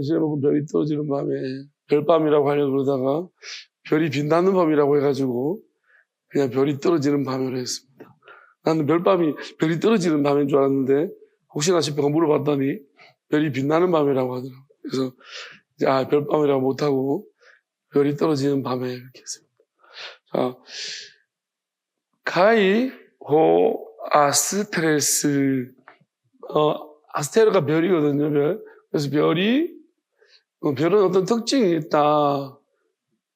제목은 별이 떨어지는 밤에 별밤이라고 하려고 그러다가 별이 빛나는 밤이라고 해가지고 그냥 별이 떨어지는 밤으로 했습니다. 나는 별이 떨어지는 밤인 줄 알았는데 혹시나 싶어서 물어봤더니 별이 빛나는 밤이라고 하더라고요. 그래서 이제 별밤이라고 못하고 별이 떨어지는 밤에 이렇게 했습니다. 자, 가이 호 아스테레스 아스테르가 별이거든요. 별. 그래서 별은 어떤 특징이 있다.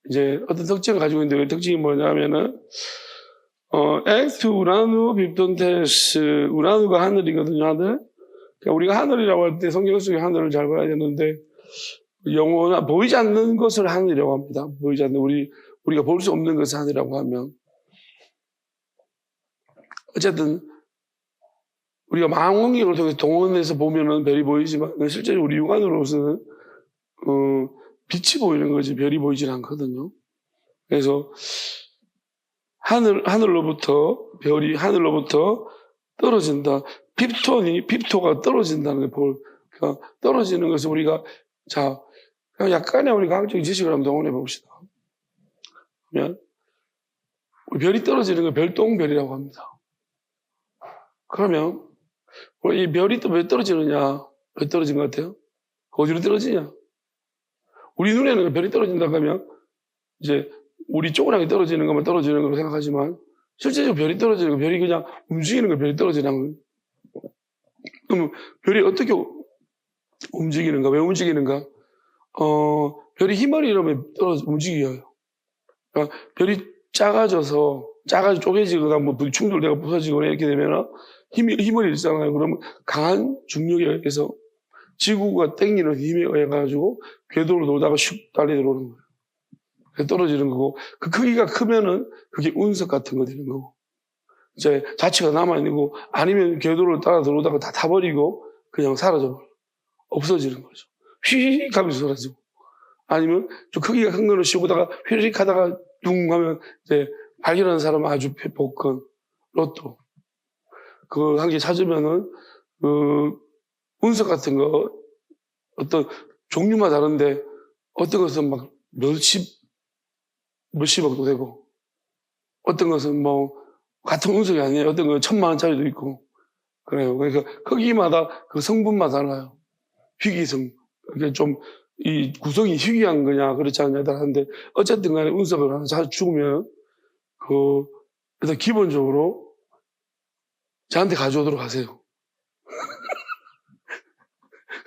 이제 어떤 특징을 가지고 있는데 그 특징이 뭐냐면은 에투 우라누 빕돈테스 우라누가 하늘이거든요. 하늘. 그러니까 우리가 하늘이라고 할 때 성경 속의 하늘을 잘 봐야 되는데 영원한 보이지 않는 것을 하늘이라고 합니다. 보이지 않는 우리가 볼 수 없는 것을 하늘이라고 하면 어쨌든 우리가 망원경을 통해서 동원해서 보면은 별이 보이지만 실제로 우리 육안으로서는 빛이 보이는 거지 별이 보이질 않거든요. 그래서 별이 하늘로부터 떨어진다. 핍토가 떨어진다는 게 그러니까 떨어지는 것을 우리가 그냥 약간의 우리 과학적인 지식을 한번 동원해 봅시다. 그러면 별이 떨어지는 걸 별똥별이라고 합니다. 그러면 이 별이 또 왜 떨어지느냐? 왜 떨어진 것 같아요? 어디로 떨어지냐? 우리 눈에는 별이 떨어진다고 하면 이제 우리 쪼그랗게 떨어지는 것만 떨어지는 거로 생각하지만 실제적으로 별이 떨어지는 거, 별이 그냥 움직이는 거, 별이 떨어지는 거. 그럼 별이 어떻게 움직이는가? 왜 움직이는가? 별이 힘을 잃으면 움직여요. 그러니까 별이 작아지고 쪼개지거나 뭐 충돌되고 부서지거나 이렇게 되면 힘을 잃잖아요. 그러면 강한 중력에 의해서 지구가 땡기는 힘에 의해 가지고 궤도로 돌다가 슉 달리 들어오는 거예요. 그래서 떨어지는 거고 그 크기가 크면은 그게 운석 같은 거 되는 거고 이제 자취가 남아있는 거고 아니면 궤도를 따라 들어오다가 다 타버리고 그냥 사라져버려. 없어지는 거죠. 휘휘 하면서 사라지고 아니면 좀 크기가 큰 거는 씌우다가 휘릭 하다가 둥 하면 이제 발견하는 사람은 아주 복권, 로또 그 한 개 찾으면은 그 운석 같은 거 어떤 종류마다 다른데 어떤 것은 막 몇십억도 되고 어떤 것은 뭐 같은 운석이 아니에요. 어떤 건 1,000만 원짜리도 있고 그래요. 그러니까 크기마다 그 성분마다 달라요. 희귀성 이게 좀 이 구성이 희귀한 거냐 그렇지 않냐에 따라서인데 어쨌든 간에 운석을 하나 죽으면 일단 기본적으로 저한테 가져오도록 하세요.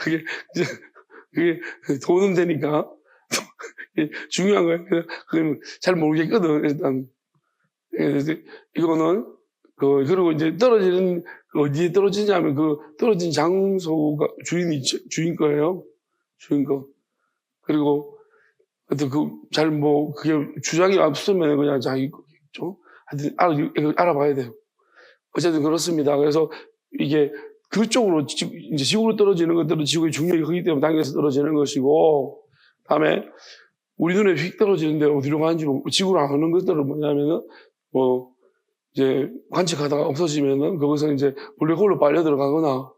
그게 돈은 되니까 중요한 거예요. 그건 잘 모르겠거든 일단. 이거는 그리고 이제 어디에 떨어지냐면 그 떨어진 장소가 주인 거예요. 주인 거. 그리고 하여튼 그게 주장이 없으면 그냥 자기 거겠죠. 하여튼 알아봐야 돼요. 어쨌든 그렇습니다. 그래서 이게 그쪽으로 이제 지구로 떨어지는 것들은 지구의 중력이 크기 때문에 당겨서 떨어지는 것이고, 다음에 우리 눈에 휙 떨어지는데 어디로 가는지 지구로 안 오는 것들은 뭐냐면은 이제 관측하다가 없어지면은 그것은 이제 블랙홀로 빨려 들어가거나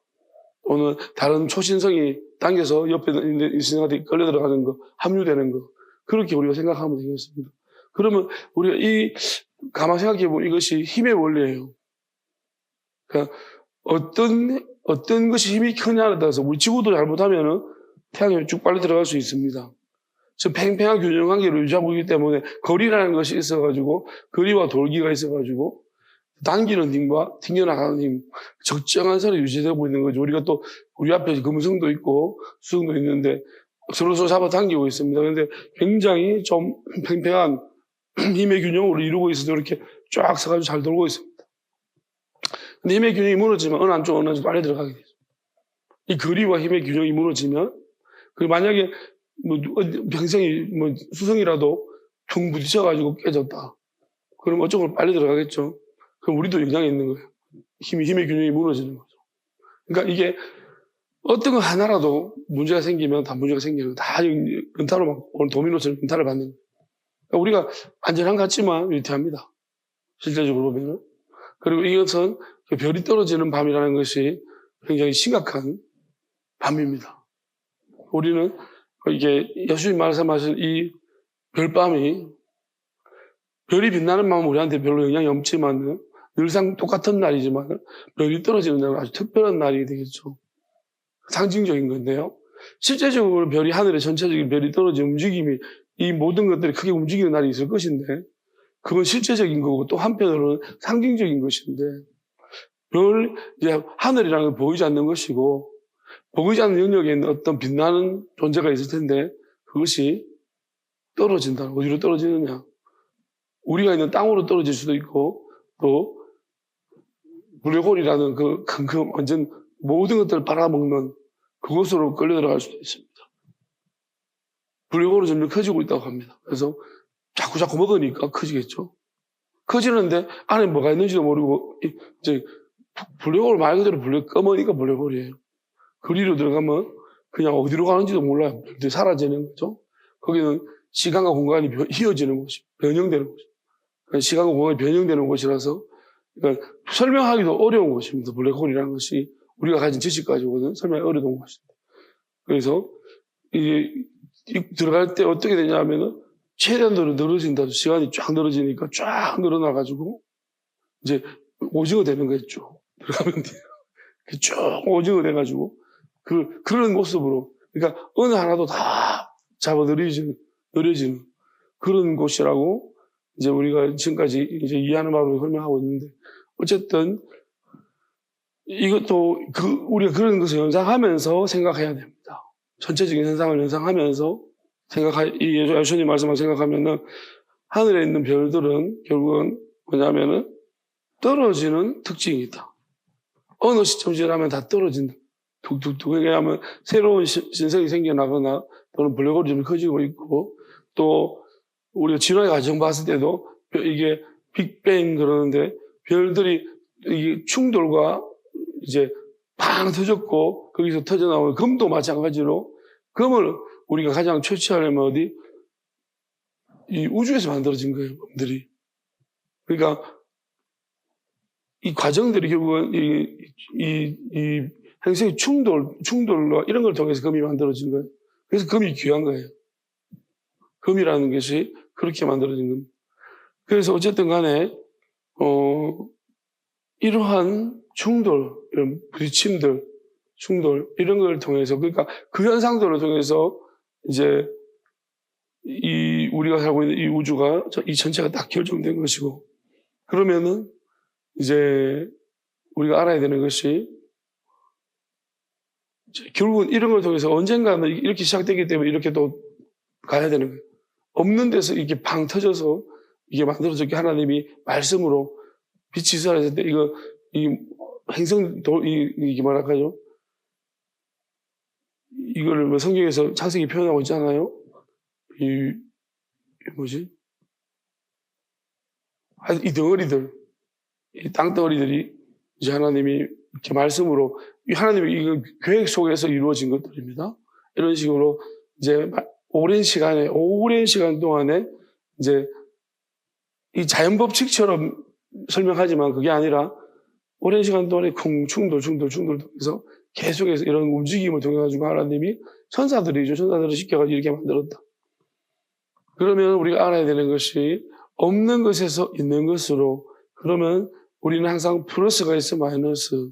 또는 다른 초신성이 당겨서 옆에 있는 신성한테 끌려 들어가는 거, 합류되는 거 그렇게 우리가 생각하면 되겠습니다. 그러면 우리가 가만 생각해 보면 이것이 힘의 원리예요. 그러니까 어떤 것이 힘이 크냐에 따라서 우리 지구도 잘못하면은 태양이 쭉 빨리 들어갈 수 있습니다. 지금 팽팽한 균형 관계를 유지하고 있기 때문에 거리라는 것이 있어가지고 거리와 돌기가 있어가지고 당기는 힘과 튕겨나가는 힘 적정한 선이 유지되고 있는 거죠. 우리가 또 우리 앞에 금성도 있고 수성도 있는데 서로 잡아 당기고 있습니다. 그런데 굉장히 좀 팽팽한 힘의 균형으로 이루고 있어도 이렇게 쫙 서가지고 잘 돌고 있습니다. 근데 힘의 균형이 무너지면 어느 한쪽 빨리 들어가게 되죠. 이 거리와 힘의 균형이 무너지면 그리고 만약에 평생이 수성이라도 퉁 부딪혀가지고 깨졌다. 그럼 어쩌고 빨리 들어가겠죠. 그럼 우리도 영향이 있는 거예요. 힘의 균형이 무너지는 거죠. 그러니까 이게 어떤 거 하나라도 문제가 생기면 다 문제가 생기는 다 은타로 오늘 도미노처럼 은타를 받는 거예요. 그러니까 우리가 안전한 것 같지만 위태합니다. 실제적으로 보면. 그리고 이것은 별이 떨어지는 밤이라는 것이 굉장히 심각한 밤입니다. 우리는 이게 예수님 말씀하신 이 별밤이 별이 빛나는 마음은 우리한테 별로 영향이 없지만 늘상 똑같은 날이지만 별이 떨어지는 날은 아주 특별한 날이 되겠죠. 상징적인 건데요. 실제적으로 별이 하늘에 전체적인 별이 떨어지는 움직임이 이 모든 것들이 크게 움직이는 날이 있을 것인데 그건 실제적인 거고 또 한편으로는 상징적인 것인데 이제 하늘이라는 건 보이지 않는 것이고 보이지 않는 영역에 있는 어떤 빛나는 존재가 있을 텐데 그것이 떨어진다. 어디로 떨어지느냐? 우리가 있는 땅으로 떨어질 수도 있고 또 블랙홀이라는 그 완전 모든 것들을 빨아먹는 그곳으로 끌려 들어갈 수도 있습니다. 블랙홀은 점점 커지고 있다고 합니다. 그래서 자꾸 먹으니까 커지겠죠. 커지는데 안에 뭐가 있는지도 모르고 이제 블랙홀 말 그대로 검으니까 블랙홀이에요. 거리로 들어가면 그냥 어디로 가는지도 몰라요. 사라지는 거죠. 거기는 시간과 공간이 휘어지는 곳이 변형되는 곳이. 시간과 공간이 변형되는 곳이라서 그러니까 설명하기도 어려운 곳입니다. 블랙홀이라는 것이 우리가 가진 지식 가지고는 설명이 어려운 곳입니다. 그래서 이게 들어갈 때 어떻게 되냐면은 최대한 늘어진다. 시간이 쫙 늘어지니까 쫙 늘어나가지고 이제 오징어 되는 거였죠. 들어가면 돼요. 쭉 오징어 돼가지고 그런 모습으로 그러니까 어느 하나도 다 느려지는 그런 곳이라고 이제 우리가 지금까지 이제 이해하는 바로 설명하고 있는데 어쨌든 이것도 우리가 그런 것을 연상하면서 생각해야 됩니다. 전체적인 현상을 연상하면서 이 예수님 말씀을 생각하면은 하늘에 있는 별들은 결국은 뭐냐면은 떨어지는 특징이 있다. 어느 시점 지나면 다 떨어진다. 툭툭툭. 왜냐하면 새로운 신성이 생겨나거나 또는 블랙홀이 좀 커지고 있고 또 우리가 진화의 과정 봤을 때도 이게 빅뱅 그러는데 별들이 이게 충돌과 이제 팡 터졌고 거기서 터져나오는 금도 마찬가지로 금을 우리가 가장 채취하려면 어디? 이 우주에서 만들어진 거예요, 금들이. 그러니까 이 과정들이 결국은 이 행성의 충돌과 이런 걸 통해서 금이 만들어진 거예요. 그래서 금이 귀한 거예요. 금이라는 것이 그렇게 만들어진 겁니다. 그래서 어쨌든 간에, 이러한 충돌, 이런 부딪힘들, 충돌, 이런 걸 통해서, 그러니까 그 현상들을 통해서 이제 우리가 살고 있는 이 우주가, 이 전체가 딱 결정된 것이고, 그러면은 이제 우리가 알아야 되는 것이 결국은 이런 걸 통해서 언젠가는 이렇게 시작되기 때문에 이렇게 또 가야 되는 거예요. 없는 데서 이렇게 팡 터져서 이게 만들어졌기 하나님이 말씀으로 빛이 있어야 때 이 행성 이게 뭐랄까요? 이거를 뭐 성경에서 창세기 표현하고 있잖아요. 이 덩어리들, 이 땅덩어리들이 이제 하나님이 이렇게 말씀으로 하나님의 이 계획 속에서 이루어진 것들입니다. 이런 식으로 이제 오랜 시간 동안에 이제 이 자연 법칙처럼 설명하지만 그게 아니라 오랜 시간 동안에 충돌 통해서 계속해서 이런 움직임을 통해 가지고 하나님이 천사들을 시켜가지고 이렇게 만들었다. 그러면 우리가 알아야 되는 것이 없는 것에서 있는 것으로 그러면 우리는 항상 플러스가 있어 마이너스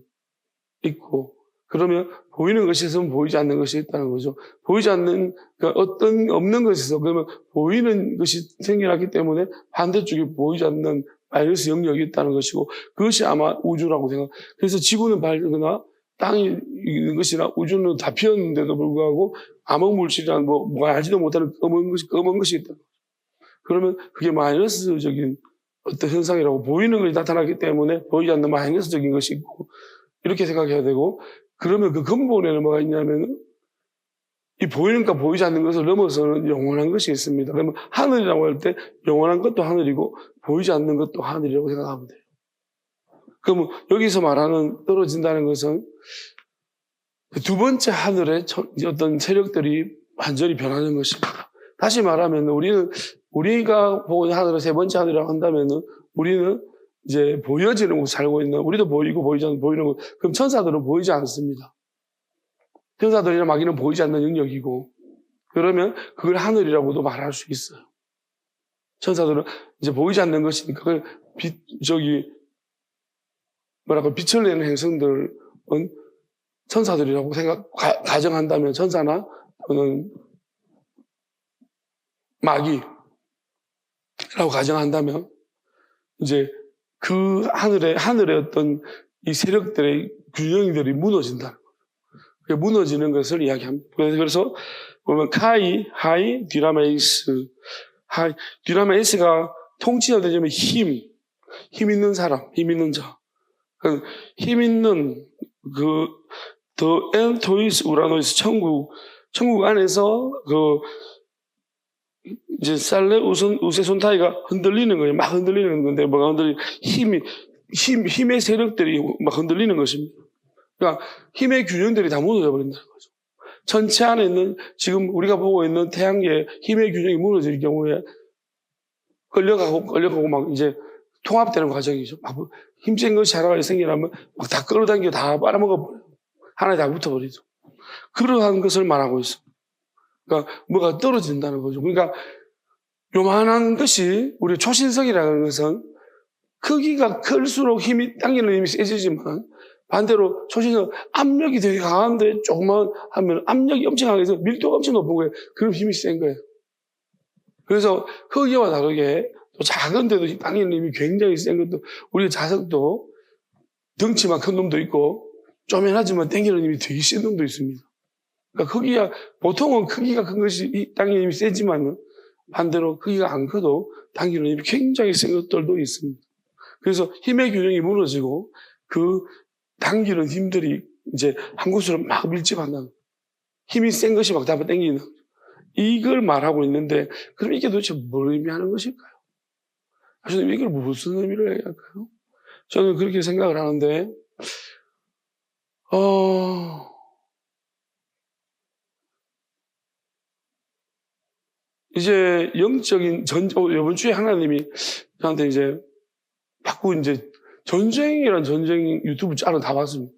있고 그러면 보이는 것에서는 보이지 않는 것이 있다는 거죠. 보이지 않는 그러니까 어떤 없는 것에서 그러면 보이는 것이 생겨났기 때문에 반대쪽에 보이지 않는 마이너스 영역이 있다는 것이고 그것이 아마 우주라고 생각. 그래서 지구는 밝거나 땅이 있는 것이나 우주는 다 피었는데도 불구하고 암흑물질이란 뭐 알지도 못하는 검은 것이 있다. 그러면 그게 마이너스적인 어떤 현상이라고 보이는 것이 나타나기 때문에 보이지 않는 마이너스적인 것이 있고 이렇게 생각해야 되고 그러면 그 근본에는 뭐가 있냐면 이 보이는 것 보이지 않는 것을 넘어서는 영원한 것이 있습니다. 그러면 하늘이라고 할 때 영원한 것도 하늘이고 보이지 않는 것도 하늘이라고 생각하면 돼요. 그러면 여기서 말하는 떨어진다는 것은 두 번째 하늘의 어떤 세력들이 완전히 변하는 것입니다. 다시 말하면 우리가 보고 있는 하늘을 세 번째 하늘이라고 한다면은 우리는 이제 보여지는 곳 살고 있는 우리도 보이고 보이지 않는 보이는 곳 그럼 천사들은 보이지 않습니다. 천사들이나 마귀는 보이지 않는 영역이고, 그러면 그걸 하늘이라고도 말할 수 있어요. 천사들은 이제 보이지 않는 것이니까 그걸 빛을 내는 행성들은 천사들이라고 가정한다면, 천사나 또는 마귀라고 가정한다면, 이제 그 하늘의 어떤 이 세력들의 균형들이 무너진다는 거예요. 무너지는 것을 이야기합니다. 그래서 보면 하이, 듀라메이스. 듀라메이스가 통칭을 되자면 힘 있는 사람, 힘 있는 자. 힘 있는 더 엔토이스 우라노이스 천국 안에서 이제 살레 우세손타이가 흔들리는 거예요. 막 흔들리는 건데, 뭐가 힘의 세력들이 막 흔들리는 것입니다. 그러니까 힘의 균형들이 다 무너져 버린다는 거죠. 전체 안에 있는, 지금 우리가 보고 있는 태양계의 힘의 균형이 무너질 경우에 끌려가고 막 이제 통합되는 과정이죠. 막 힘센 것이 하나가 생기려면 막 다 끌어당겨 다 빨아먹어버려요. 하나에 다 붙어버리죠. 그러한 것을 말하고 있어요. 그러니까 뭐가 떨어진다는 거죠. 그러니까 요만한 것이, 우리 초신성이라는 것은 크기가 클수록 힘이 당기는 힘이 세지지만, 반대로 초신성 압력이 되게 강한데 조금만 하면 압력이 엄청 강해서 밀도가 엄청 높은 거예요. 그럼 힘이 센 거예요. 그래서 크기와 다르게 또 작은데도 당기는 힘이 굉장히 센 것도, 우리 자석도 덩치만 큰 놈도 있고 쪼맨하지만 당기는 힘이 되게 센 놈도 있습니다. 그러니까 보통은 크기가 큰 것이 당기는 힘이 세지만, 반대로 크기가 안 커도 당기는 힘이 굉장히 센 것들도 있습니다. 그래서 힘의 균형이 무너지고 그 당기는 힘들이 이제 한 곳으로 막 밀집한다는, 힘이 센 것이 막 다 당기는, 이걸 말하고 있는데, 그럼 이게 도대체 뭘 의미하는 것일까요? 저는 이걸 무슨 의미를 해야 할까요? 저는 그렇게 생각을 하는데, 이제 영적인 이번 주에 하나님이 저한테 이제 자꾸 이제 전쟁이란 전쟁 유튜브 짤을 다 봤습니다.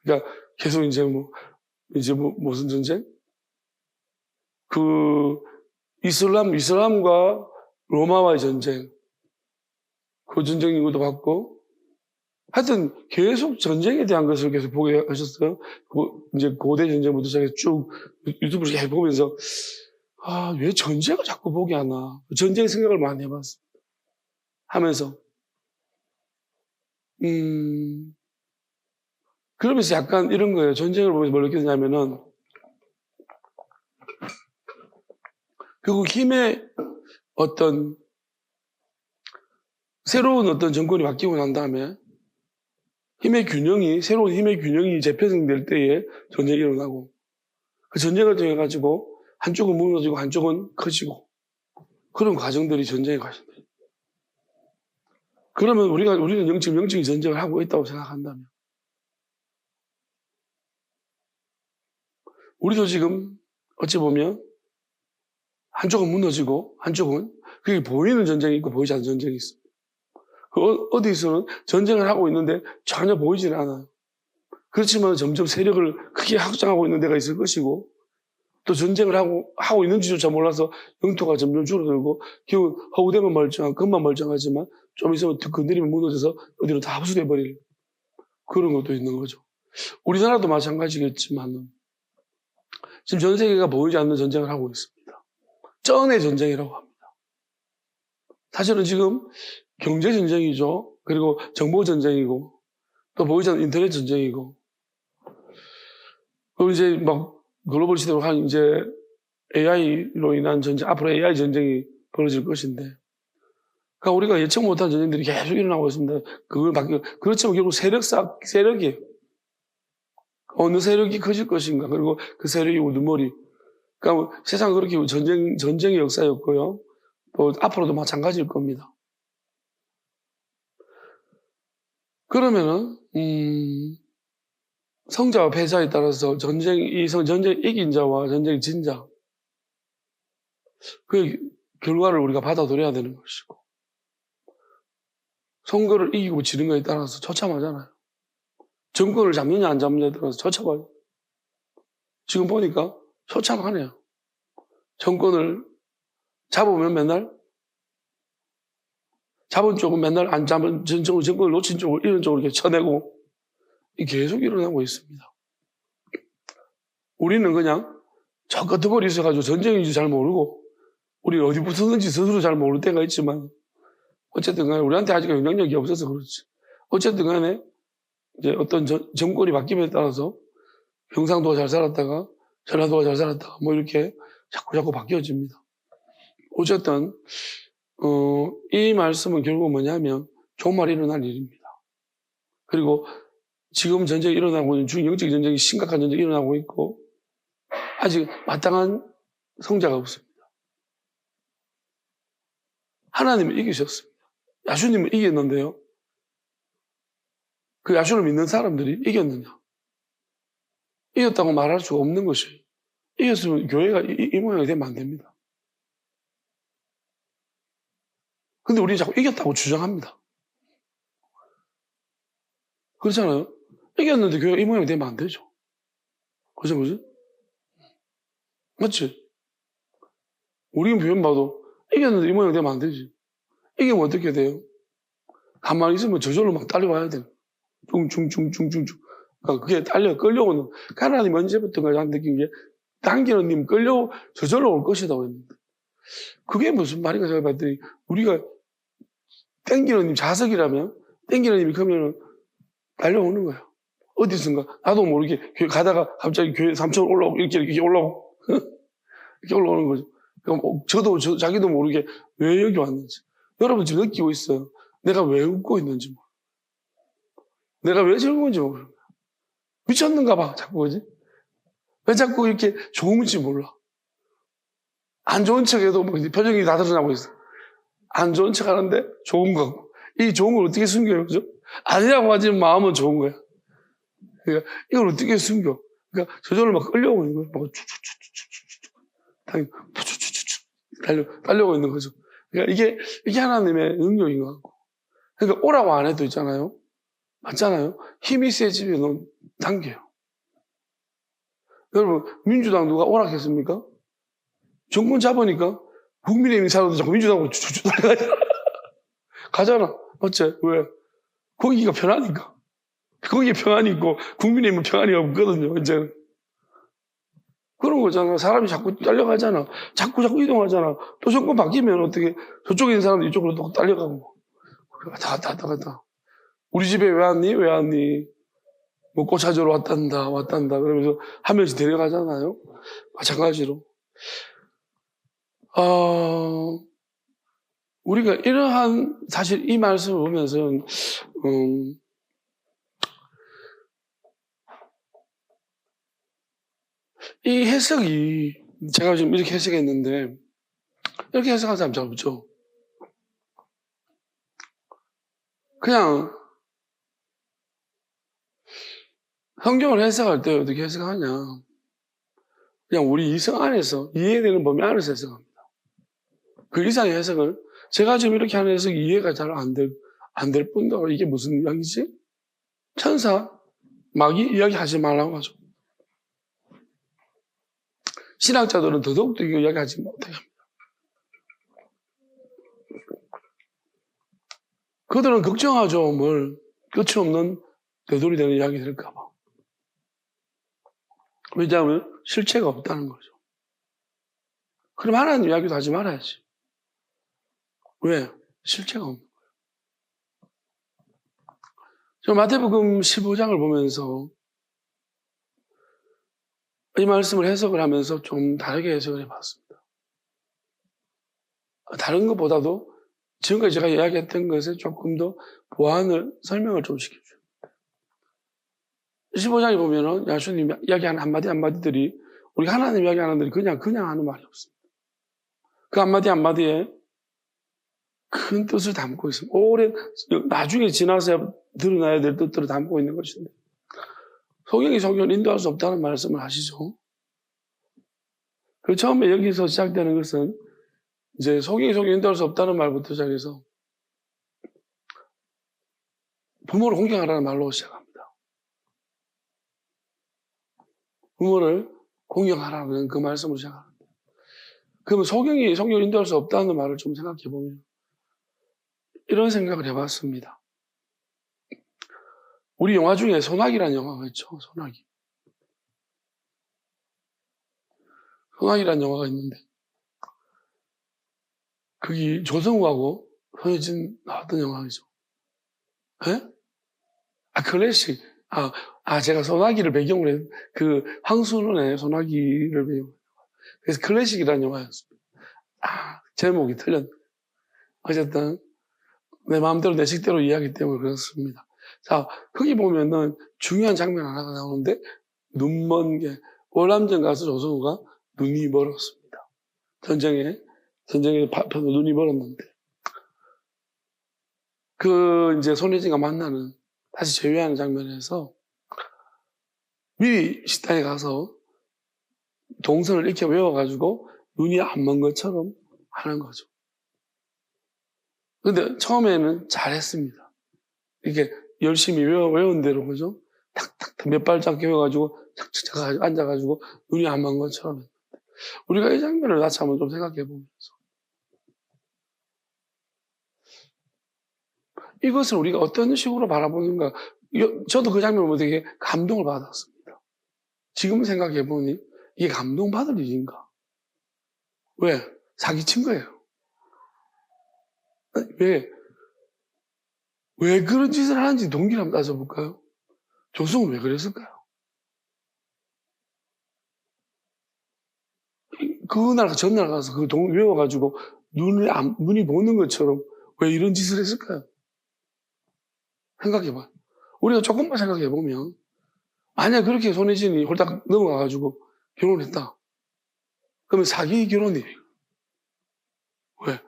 그러니까 계속 이제 무슨 전쟁? 이슬람과 로마와의 전쟁. 그 전쟁 이것도 봤고, 하여튼 계속 전쟁에 대한 것을 계속 보게 하셨어요. 이제 고대 전쟁부터 시작해서 쭉 유튜브를 계속 보면서, 왜 전쟁을 자꾸 보게 하나. 전쟁 생각을 많이 해봤습니다. 하면서. 그러면서 약간 이런 거예요. 전쟁을 보면서 뭘 느꼈냐면은, 결국 힘의 어떤 새로운 어떤 정권이 바뀌고 난 다음에 새로운 힘의 균형이 재편성될 때에 전쟁이 일어나고, 그 전쟁을 통해 가지고 한쪽은 무너지고 한쪽은 커지고, 그런 과정들이 전쟁의 과정들이에요. 그러면 우리는 영적인 전쟁을 하고 있다고 생각한다면, 우리도 지금 어찌 보면 한쪽은 무너지고 한쪽은, 그게 보이는 전쟁이 있고 보이지 않는 전쟁이 있습니다. 어디서는 전쟁을 하고 있는데 전혀 보이지는 않아요. 그렇지만 점점 세력을 크게 확장하고 있는 데가 있을 것이고, 또 전쟁을 하고 있는지조차 몰라서 영토가 점점 줄어들고, 결국 허우대만 멀쩡하고 겉만 멀쩡하지만 좀 있으면 건드리면 무너져서 어디로 다 흡수돼 버릴 그런 것도 있는 거죠. 우리나라도 마찬가지겠지만 지금 전 세계가 보이지 않는 전쟁을 하고 있습니다. 쩐의 전쟁이라고 합니다. 사실은 지금 경제 전쟁이죠. 그리고 정보 전쟁이고, 또 보이지 않는 인터넷 전쟁이고, 그리고 이제 막 글로벌 시대로 한 이제 AI로 인한 전쟁, 앞으로 AI 전쟁이 벌어질 것인데, 그러니까 우리가 예측 못한 전쟁들이 계속 일어나고 있습니다. 그렇지만 결국 세력이에요. 어느 세력이 커질 것인가, 그리고 그 세력이 우두머리. 그러니까 세상 그렇게 전쟁의 역사였고요. 또 앞으로도 마찬가지일 겁니다. 그러면은, 성자와 패자에 따라서 전쟁 이긴 자와 전쟁 진 자, 그 결과를 우리가 받아들여야 되는 것이고, 선거를 이기고 지는 것에 따라서 처참하잖아요. 정권을 잡느냐 안 잡느냐에 따라서 처참하죠. 지금 보니까 처참하네요. 정권을 잡으면 맨날 잡은 쪽은 맨날 안 잡은 정권을 놓친 쪽을 이런 쪽으로 이렇게 쳐내고 계속 일어나고 있습니다. 우리는 그냥 저 끄트머리 있어가지고 전쟁인지 잘 모르고 우리 어디 붙었는지 스스로 잘 모를 때가 있지만 어쨌든 간에 우리한테 아직 영향력이 없어서 그렇지. 어쨌든 간에 이제 어떤 정권이 바뀜에 따라서 경상도가 잘 살았다가 전라도가 잘 살았다가 뭐 이렇게 자꾸 바뀌어집니다. 어쨌든 이 말씀은 결국 뭐냐면 정말 일어날 일입니다. 그리고 지금 전쟁이 일어나고 있는 중영적 전쟁이 심각한 전쟁이 일어나고 있고 아직 마땅한 성자가 없습니다. 하나님은 이기셨습니다. 야수님은 이겼는데요. 그 야수를 믿는 사람들이 이겼느냐? 이겼다고 말할 수가 없는 것이에요. 이겼으면 교회가 이 모양이 되면 안 됩니다. 근데 우리는 자꾸 이겼다고 주장합니다. 그렇잖아요? 이겼는데 교회가 이 모양이 되면 안 되죠. 그죠? 맞지? 우리는 표현 봐도 이겼는데 이 모양이 되면 안 되지. 이기면 어떻게 돼요? 가만히 있으면 저절로 막 딸려와야 돼요. 퉁퉁퉁퉁퉁. 그러니까 그게 끌려오는. 하나님 언제부턴가 난 느낀 게 당기는 님 저절로 올 것이라고 했는데. 그게 무슨 말인가 제가 봤더니 우리가 땡기는 님 자석이라면 땡기는 님이 그러면 달려오는 거예요. 어디선가 나도 모르게 가다가 갑자기 교회 3층 올라오고 이렇게 올라오고 이렇게 올라오는 거죠. 저도 자기도 모르게 왜 여기 왔는지. 여러분 지금 느끼고 있어요. 내가 왜 웃고 있는지 모르고. 내가 왜 즐거운지 모르고. 미쳤는가 봐 자꾸 그지? 왜 자꾸 이렇게 좋은지 몰라. 안 좋은 척해도 뭐 표정이 다 드러나고 있어. 안 좋은 척 하는데 좋은 거고. 이 좋은 걸 어떻게 숨겨요? 그죠? 아니라고 하지만 마음은 좋은 거야. 그러니까 이걸 어떻게 숨겨? 그러니까 저절로 막 끌려오고 있는 거야. 막 달려오고 있는 거죠. 그러니까 이게 하나님의 능력인 것 같고. 그러니까 오라고 안 해도 있잖아요. 맞잖아요. 힘이 세지면 당겨요. 여러분, 민주당 누가 오락했습니까? 정권 잡으니까 국민의힘 사람도 자꾸 민주당으로 쭉쭉 달려가잖아. 가잖아. 맞지? 왜? 거기가 편하니까. 거기에 평안이 있고 국민의힘은 평안이 없거든요. 이제는. 그런 거잖아. 사람이 자꾸 딸려가잖아. 자꾸 이동하잖아. 또 정권 바뀌면 어떻게 저쪽에 있는 사람도 이쪽으로 또 딸려가고. 갔다. 우리 집에 왜 왔니? 왜 왔니? 뭐 꽃 찾으러 왔단다. 그러면서 한 명씩 데려가잖아요. 마찬가지로. 우리가 이러한 사실 이 말씀을 보면서 이 해석이 제가 지금 이렇게 해석했는데 이렇게 해석하는 사람 잘 없죠. 그냥 성경을 해석할 때 어떻게 해석하냐. 그냥 우리 이성 안에서 이해되는 범위 안에서 해석합니다. 그 이상의 해석을 제가 지금 이렇게 하는 해석이 이해가 잘 안 될 뿐더러 이게 무슨 이야기지? 천사, 마귀 이야기 하지 말라고 하죠. 신학자들은 더더욱도 이거 이야기하지 못해요. 그들은 걱정하죠. 뭘 끝이 없는 되돌이 되는 이야기 될까봐. 왜냐하면 실체가 없다는 거죠. 그럼 하나님 이야기도 하지 말아야지. 왜? 실체가 없는 거예요. 저 마태복음 15장을 보면서 이 말씀을 해석을 하면서 좀 다르게 해석을 해봤습니다. 다른 것보다도 지금까지 제가 이야기했던 것에 조금 더 보완을, 설명을 좀 시켜줘요. 15장에 보면은 야수님 이야기하는 한마디들이 우리 하나님 이야기하는 들이 그냥 하는 말이 없습니다. 그 한마디에 큰 뜻을 담고 있습니다. 나중에 지나서 드러나야 될 뜻들을 담고 있는 것인데 성경이 인도할 수 없다는 말씀을 하시죠. 그 처음에 여기서 시작되는 것은 이제 성경이 인도할 수 없다는 말부터 시작해서 부모를 공경하라는 말로 시작합니다. 부모를 공경하라는 그 말씀을 생각합니다. 그러면 성경이 성경을 인도할 수 없다는 말을 좀 생각해 보면 이런 생각을 해봤습니다. 우리 영화 중에 소나기라는 영화가 있죠. 소나기. 소나기라는 영화가 있는데 그게 조성우하고 손예진 나왔던 영화이죠. 예? 클래식. 제가 소나기를 배경으로 했, 황순원의 소나기를 배경으로. 그래서 클래식이라는 영화였습니다. 제목이 틀렸네. 어쨌든, 내 마음대로 내 식대로 이해하기 때문에 그렇습니다. 자, 거기 보면은 중요한 장면 하나가 나오는데, 눈 먼 게, 월남전 가서 조성우가 눈이 멀었습니다. 전쟁에 눈이 멀었는데, 이제 손예진과 만나는, 다시 재회하는 장면에서, 미리 식당에 가서 동선을 익혀 외워가지고 눈이 안 먼 것처럼 하는 거죠. 근데 처음에는 잘했습니다. 이렇게 열심히 외운 대로, 그죠? 탁탁탁 몇 발짝 외워가지고 착착착 앉아가지고 눈이 안 먼 것처럼 했는데 우리가 이 장면을 다시 한번 좀 생각해 보면서 이것을 우리가 어떤 식으로 바라보는가, 저도 그 장면을 보고 되게 감동을 받았습니다. 지금 생각해 보니 이게 감동받을 일인가? 왜? 사기친 거예요. 왜 그런 짓을 하는지 동기를 한번 따져볼까요? 조성은 왜 그랬을까요? 그날, 전날 가서 외워가지고 눈이 보는 것처럼 왜 이런 짓을 했을까요? 생각해봐. 우리가 조금만 생각해보면, 만약 그렇게 손예진이 홀딱 넘어가가지고 결혼했다. 그러면 사기 결혼이에요. 왜?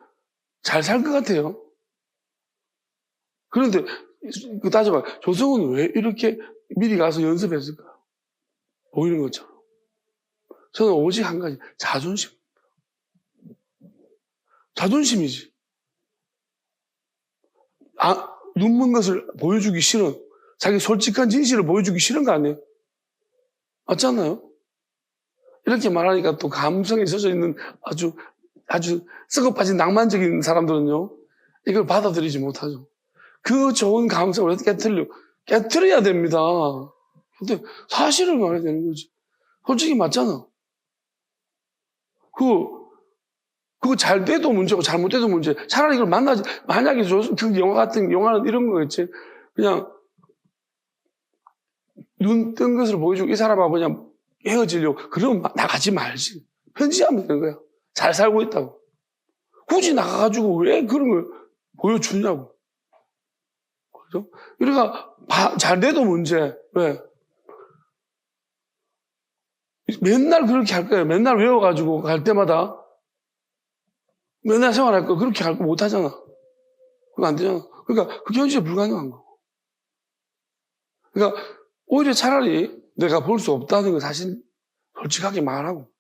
잘 살 것 같아요. 그런데, 따져봐. 조성은 왜 이렇게 미리 가서 연습했을까? 보이는 것처럼. 저는 오직 한 가지, 자존심. 자존심이지. 눈먼 것을 보여주기 싫은, 자기 솔직한 진실을 보여주기 싫은 거 아니에요? 맞잖아요? 이렇게 말하니까 또 감성에 젖어 있는 아주 썩어 빠진 낭만적인 사람들은요, 이걸 받아들이지 못하죠. 그 좋은 감성을 어떻게 깨트려야 됩니다. 근데 사실을 말해야 되는 거지. 솔직히 맞잖아. 그거 잘 돼도 문제고 잘못돼도 문제. 차라리 이걸 만약에 그 영화는 이런 거겠지. 그냥 눈 뜬 것을 보여주고 이 사람하고 그냥 헤어지려고. 그러면 나가지 말지. 편지하면 되는 거야. 잘 살고 있다고. 굳이 나가가지고 왜 그런 걸 보여주냐고. 그죠? 그러니까 잘 돼도 문제. 왜? 맨날 그렇게 할 거예요. 맨날 외워가지고 갈 때마다 맨날 생활할 거 그렇게 할 거 못 하잖아. 그거 안 되잖아. 그러니까 그게 현실에 불가능한 거고. 그러니까 오히려 차라리 내가 볼 수 없다는 거 사실 솔직하게 말하고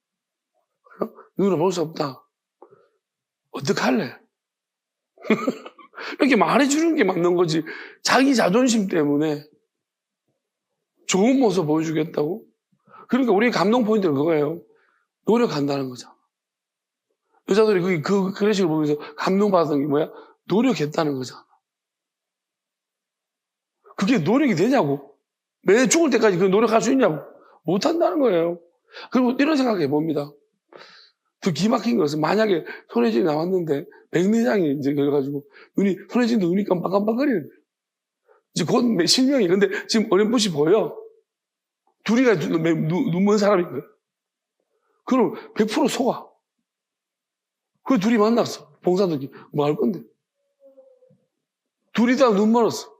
눈으로 볼 수 없다. 어떡할래? 이렇게 말해주는 게 맞는 거지. 자기 자존심 때문에 좋은 모습 보여주겠다고? 그러니까 우리 감동 포인트는 그거예요. 노력한다는 거잖아. 여자들이 그 클래식을 보면서 감동받았던 게 뭐야? 노력했다는 거잖아. 그게 노력이 되냐고? 매 죽을 때까지 그 노력할 수 있냐고? 못한다는 거예요. 그리고 이런 생각해 봅니다. 더 기막힌 것은 만약에 손예진이 나왔는데 백내장이 이제 그래가지고 손예진도 눈이 깜빡깜빡거리는 거예요. 이제 곧 실명이. 근데 지금 어렴풋이 보여. 둘이가 눈먼 사람인 거예요. 그럼 100% 속아. 그 둘이 만났어. 봉사들끼리. 뭐 할 건데? 둘이 다 눈 멀었어.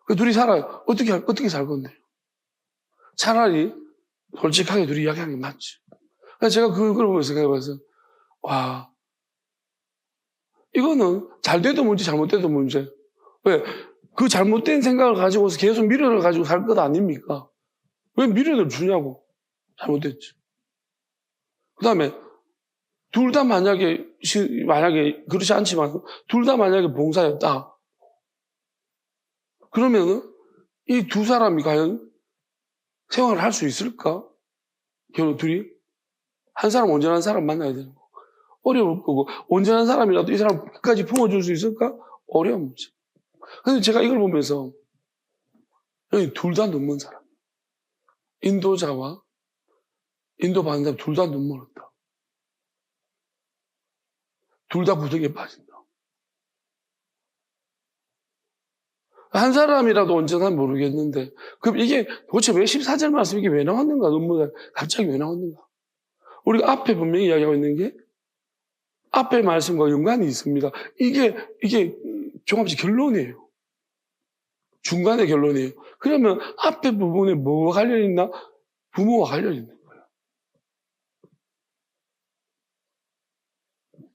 그 둘이 살아요. 어떻게 살 건데? 차라리 솔직하게 둘이 이야기하는 게 맞지. 그래서 제가 그걸 보면서 생각해봐서, 와, 이거는 잘 돼도 문제, 잘못돼도 문제. 왜? 그 잘못된 생각을 가지고서 계속 미련을 가지고 살 것 아닙니까? 왜 미련을 주냐고. 잘못됐지. 그 다음에, 둘 다 만약에 그렇지 않지만, 둘 다 만약에 봉사였다. 그러면은, 이 두 사람이 과연 생활을 할 수 있을까? 결혼 둘이? 한 사람 온전한 사람 만나야 되는 거. 어려울 거고, 온전한 사람이라도 이 사람 끝까지 품어줄 수 있을까? 어려운 문제. 근데 제가 이걸 보면서, 둘 다 눈먼 사람. 인도자와 인도 받는 사람 둘 다 눈멀었다. 둘 다 구덩이에 빠진다. 한 사람이라도 온전하면 모르겠는데, 그럼 이게 도대체 왜 14절 말씀 이게 왜 나왔는가? 눈물 갑자기 왜 나왔는가? 우리가 앞에 분명히 이야기하고 있는 게 앞에 말씀과 연관이 있습니다. 이게 종합적 결론이에요. 중간의 결론이에요. 그러면 앞에 부분에 뭐가 관련이 있나? 부모와 관련이 있는 거예요.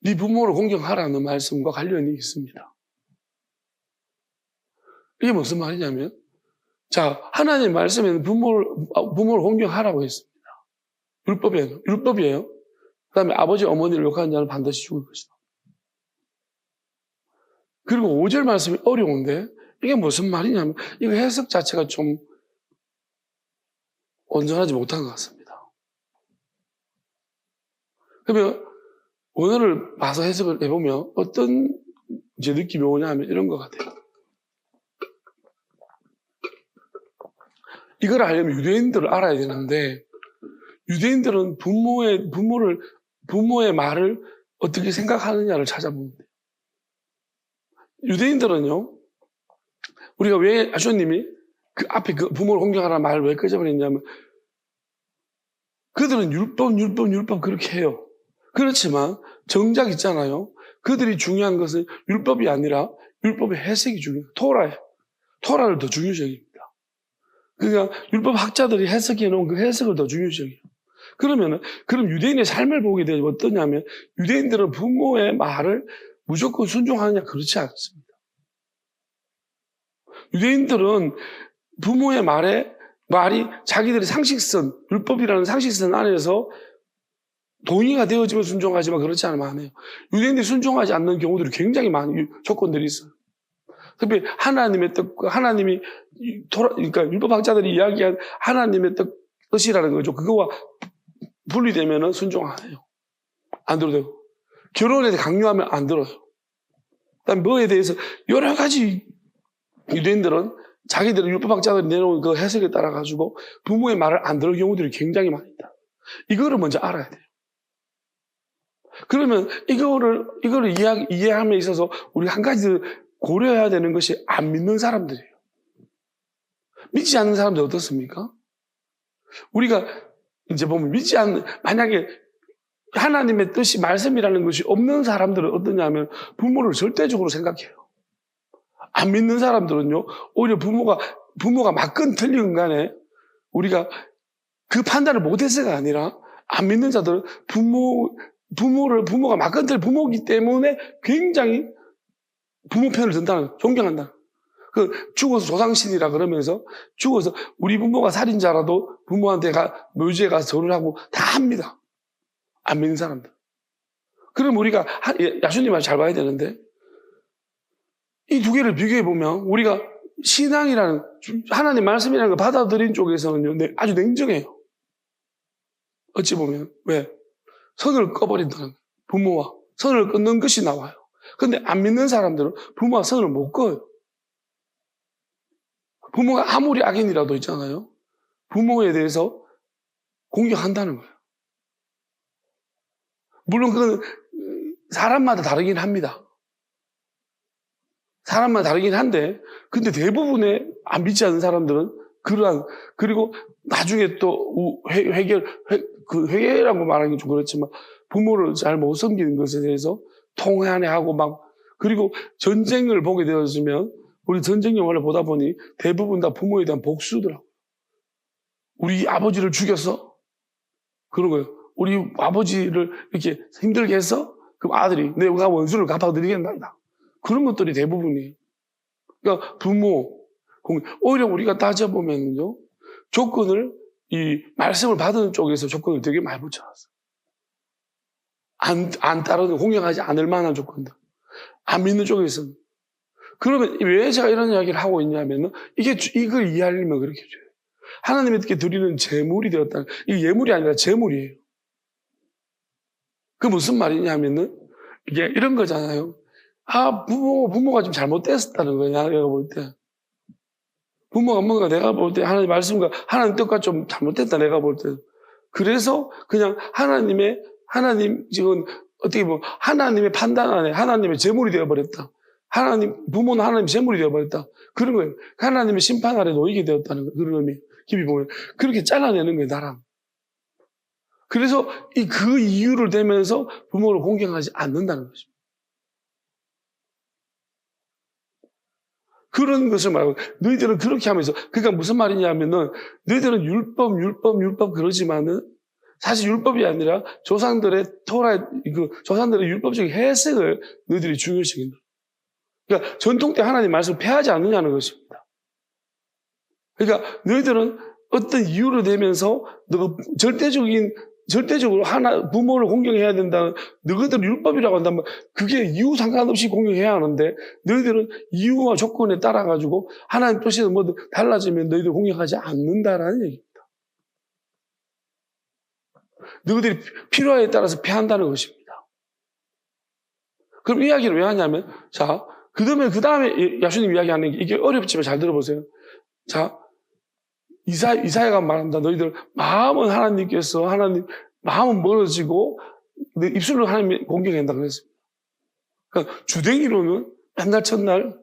네 부모를 공경하라는 말씀과 관련이 있습니다. 이게 무슨 말이냐면, 자, 하나님 말씀에는 부모를 공경하라고 했습니다. 율법이에요. 그 다음에 아버지, 어머니를 욕하는 자는 반드시 죽을 것이다. 그리고 5절 말씀이 어려운데, 이게 무슨 말이냐면, 이거 해석 자체가 좀 온전하지 못한 것 같습니다. 그러면, 오늘을 봐서 해석을 해보면, 어떤 이제 느낌이 오냐 하면 이런 것 같아요. 이걸 알려면 유대인들을 알아야 되는데, 유대인들은 부모의 말을 어떻게 생각하느냐를 찾아보면 돼요. 유대인들은요, 우리가 왜 아쇼님이 그 앞에 그 부모를 공경하라는 말을 왜 끄집어냈냐면, 그들은 율법 그렇게 해요. 그렇지만 정작 있잖아요. 그들이 중요한 것은 율법이 아니라 율법의 해석이 중요해요. 토라예요. 토라를 더 중요시 여깁니다. 그러니까 율법 학자들이 해석해 놓은 그 해석을 더 중요시 여겨요. 그럼 유대인의 삶을 보게 되면 어떠냐면, 유대인들은 부모의 말을 무조건 순종하느냐? 그렇지 않습니다. 유대인들은 부모의 말이 자기들의 상식선, 율법이라는 상식선 안에서 동의가 되어지면 순종하지만 그렇지 않으면 안 해요. 유대인들이 순종하지 않는 경우들이 굉장히 많은 조건들이 있어요. 특히 하나님의 뜻, 그러니까 율법학자들이 이야기한 하나님의 뜻이라는 거죠. 그거와 분리되면 순종 안 해요. 안 들어도 되고. 결혼에 대해 강요하면 안 들어요. 그다음에 뭐에 대해서 여러 가지 유대인들은 자기들의 율법학자들이 내놓은 그 해석에 따라 가지고 부모의 말을 안 들을 경우들이 굉장히 많이 있다. 이거를 먼저 알아야 돼요. 그러면 이거를 이해함에 있어서 우리 한 가지 고려해야 되는 것이 안 믿는 사람들이에요. 믿지 않는 사람들 어떻습니까? 우리가 이제 보면 만약에 하나님의 뜻이 말씀이라는 것이 없는 사람들은 어떠냐면 부모를 절대적으로 생각해요. 안 믿는 사람들은요, 오히려 부모가 맞건 틀리건 간에 우리가 그 판단을 못해서가 아니라 안 믿는 자들은 부모가 맞건 틀린 부모이기 때문에 굉장히 부모 편을 든다는, 존경한다. 죽어서 조상신이라 그러면서 죽어서 우리 부모가 살인자라도 부모한테 묘지에 가서 절을 하고 다 합니다. 안 믿는 사람들. 그럼 우리가 야수님 말 잘 봐야 되는데 이 두 개를 비교해 보면 우리가 신앙이라는 하나님 말씀이라는 걸 받아들인 쪽에서는 아주 냉정해요. 어찌 보면 왜? 선을 꺼버린다는 거예요. 부모와 선을 끊는 것이 나와요. 그런데 안 믿는 사람들은 부모와 선을 못 꺼요. 부모가 아무리 악인이라도 있잖아요. 부모에 대해서 공격한다는 거예요. 물론 그건 사람마다 다르긴 합니다. 사람마다 다르긴 한데, 근데 대부분의 안 믿지 않는 사람들은 그리고 나중에 또 회개라고 말하는 게 좀 그렇지만 부모를 잘 못 섬기는 것에 대해서 통회하고 그리고 전쟁을 보게 되었으면 우리 전쟁 영화를 보다 보니 대부분 다 부모에 대한 복수더라고요. 우리 아버지를 죽였어? 그런 거예요. 우리 아버지를 이렇게 힘들게 해서 그럼 아들이 내가 원수를 갚아드리겠나이다. 그런 것들이 대부분이에요. 그러니까 오히려 우리가 따져보면요, 조건을 이 말씀을 받은 쪽에서 조건을 되게 많이 붙여놨어요. 안 따르는, 공경하지 않을 만한 조건들. 안 믿는 쪽에서는. 그러면 왜 제가 이런 이야기를 하고 있냐면은 이걸 이해하려면 그렇게 해줘요. 하나님께 드리는 제물이 되었다는, 이게 예물이 아니라 제물이에요. 그 무슨 말이냐면은, 이게 이런 거잖아요. 부모가 좀 잘못됐었다는 거야, 내가 볼 때. 부모가 뭔가 내가 볼 때 하나님 말씀과 하나님 뜻과 좀 잘못됐다, 내가 볼 때. 그래서 그냥 하나님, 지금 어떻게 보면 하나님의 판단 안에 하나님의 제물이 되어버렸다. 부모는 하나님 제물이 되어버렸다. 그런 거예요. 하나님의 심판 아래 놓이게 되었다는 거예요. 그런 의미. 깊이 보면. 그렇게 잘라내는 거예요, 나랑. 그래서 그 이유를 대면서 부모를 공경하지 않는다는 것입니다. 그런 것을 말하고, 너희들은 그렇게 하면서, 그러니까 무슨 말이냐면은, 너희들은 율법 그러지만은, 사실 율법이 아니라 조상들의 조상들의 율법적인 해석을 너희들이 중요시킨다. 그러니까 전통 때 하나님 말씀을 폐하지 않느냐는 것입니다. 그러니까 너희들은 어떤 이유를 대면서 절대적으로 부모를 공경해야 된다는, 너희들은 율법이라고 한다면 그게 이유 상관없이 공경해야 하는데, 너희들은 이유와 조건에 따라가지고 하나님 뜻이 뭐 달라지면 너희들 공경하지 않는다라는 얘기입니다. 너희들이 필요에 따라서 폐한다는 것입니다. 그럼 이야기를 왜 하냐면, 자, 그 다음에 야수님 이야기하는 게, 이게 어렵지만 잘 들어보세요. 자, 이사야가 말한다. 너희들 마음은 마음은 멀어지고 입술로 하나님 공경한다 그랬습니다. 그러니까 주댕이로는 맨날 첫날,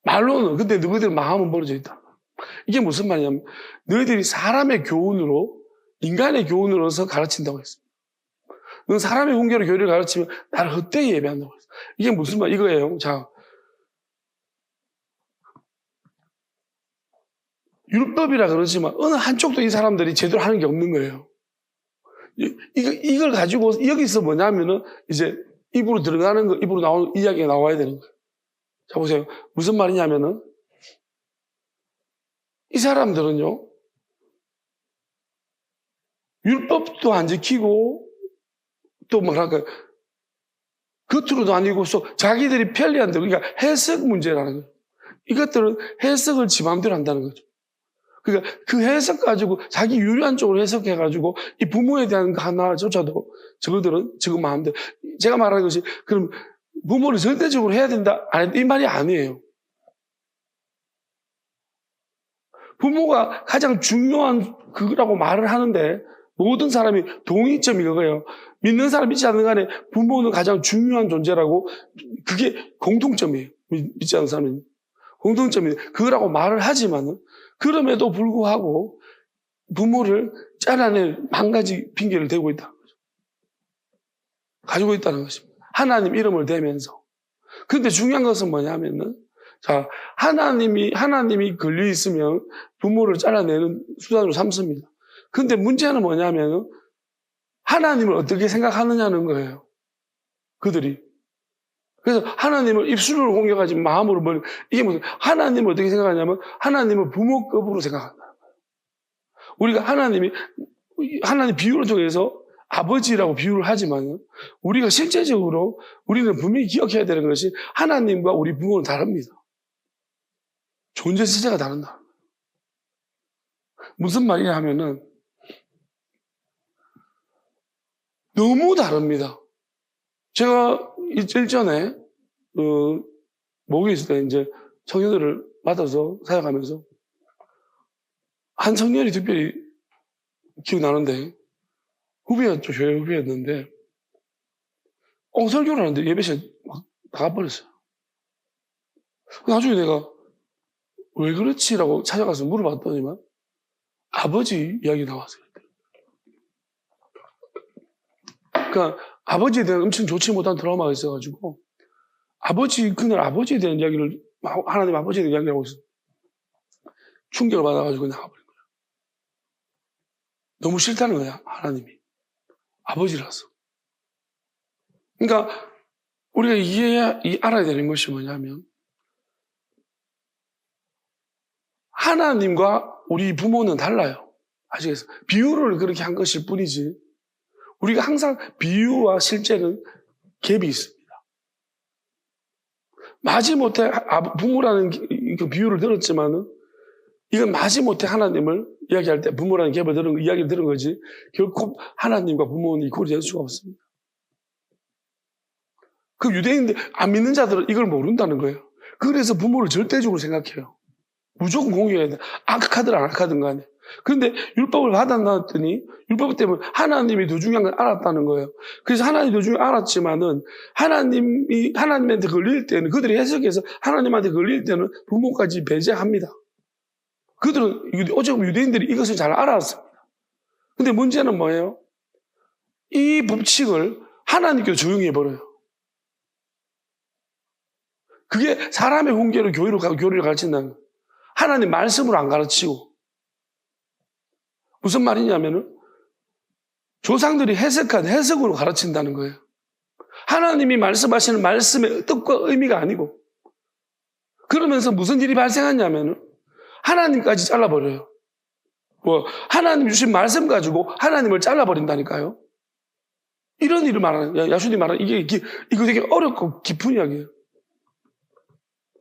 말로는, 근데 너희들 마음은 멀어져 있다. 이게 무슨 말이냐면, 너희들이 사람의 교훈으로, 인간의 교훈으로서 가르친다고 했습니다. 넌 사람의 훈계로 교리를 가르치면 나를 헛되이 예배한다고 했어요. 이게 무슨 말, 이거예요. 자, 율법이라 그러지만 어느 한쪽도 이 사람들이 제대로 하는 게 없는 거예요. 이걸 가지고 여기서 뭐냐면은 이제 입으로 들어가는 거, 입으로 나오는 이야기가 나와야 되는 거예요. 자, 보세요. 무슨 말이냐면은 이 사람들은요, 율법도 안 지키고 또 뭐랄까, 겉으로도 아니고 자기들이 편리한 대로, 그러니까 해석 문제라는 거예요. 이것들은 해석을 지 마음대로 한다는 거죠. 그러니까 그 해석 가지고 자기 유리한 쪽으로 해석해가지고 이 부모에 대한 거 하나조차도 저들은 지금 마음대로, 제가 말하는 것이 그럼 부모를 절대적으로 해야 된다, 이 말이 아니에요. 부모가 가장 중요한 그거라고 말을 하는데, 모든 사람이 동의점이 그거예요. 믿는 사람 믿지 않는 간에 부모는 가장 중요한 존재라고, 그게 공통점이에요. 믿지 않는 사람은 공통점이에요. 그거라고 말을 하지만은, 그럼에도 불구하고 부모를 잘라낼 한 가지 핑계를 대고 있다는 거죠. 가지고 있다는 것입니다. 하나님 이름을 대면서. 그런데 중요한 것은 뭐냐면은, 자, 하나님이 걸려 있으면 부모를 잘라내는 수단으로 삼습니다. 근데 문제는 뭐냐면 하나님을 어떻게 생각하느냐는 거예요. 그들이. 그래서 하나님을 입술로 공격하지 마음으로 이게 무슨, 하나님을 어떻게 생각하냐면 하나님을 부모급으로 생각한다는 거예요. 우리가 하나님 비유를 통해서 아버지라고 비유를 하지만 우리가 실제적으로 우리는 분명히 기억해야 되는 것이 하나님과 우리 부모는 다릅니다. 존재 자체가 다른다. 무슨 말이냐 하면은 너무 다릅니다. 제가 일주일 전에 목에 있을 때 이제 청년들을 맡아서 사역하면서 한 청년이 특별히 기억나는데, 후배였죠. 교회 후배였는데 설교를 하는데 예배 시간 막 나가버렸어요. 나중에 내가 왜 그렇지라고 찾아가서 물어봤더니만 아버지 이야기 나왔어요. 그러니까 아버지에 대한 엄청 좋지 못한 트라우마가 있어가지고 그날 아버지에 대한 이야기를, 하나님 아버지에 대한 이야기를 하고 있어요. 충격을 받아가지고 나가버린 거예요. 너무 싫다는 거야, 하나님이. 아버지라서. 그러니까 우리가 알아야 되는 것이 뭐냐면, 하나님과 우리 부모는 달라요. 아시겠어요? 비유를 그렇게 한 것일 뿐이지, 우리가 항상 비유와 실제는 갭이 있습니다. 마지못해 부모라는 그 비유를 들었지만은 이건 마지못해 하나님을 이야기할 때 부모라는 갭을 들은 이야기를 들은 거지 결코 하나님과 부모는 이퀄이 될 수가 없습니다. 그 유대인들 안 믿는 자들은 이걸 모른다는 거예요. 그래서 부모를 절대적으로 생각해요. 무조건 공유해야 돼. 악하든 안 악하든 간에. 그런데 율법을 받아놨더니 율법 때문에 하나님이 더 중요한 걸 알았다는 거예요. 그래서 하나님이 더 중요한 걸 알았지만은 하나님한테 걸릴 때는 그들이 해석해서 하나님한테 걸릴 때는 부모까지 배제합니다. 그들은 어쩌면 유대인들이 이것을 잘 알았습니다. 근데 문제는 뭐예요? 이 법칙을 하나님께서 조용히 해버려요. 그게 사람의 훈계로 교리를 가르친다는 거예요. 하나님 말씀으로 안 가르치고. 무슨 말이냐면은 조상들이 해석한 해석으로 가르친다는 거예요. 하나님이 말씀하시는 말씀의 뜻과 의미가 아니고. 그러면서 무슨 일이 발생하냐면은 하나님까지 잘라버려요. 하나님 주신 말씀 가지고 하나님을 잘라버린다니까요. 이런 일을 말하는, 야수님 말하는 이거 되게 어렵고 깊은 이야기예요.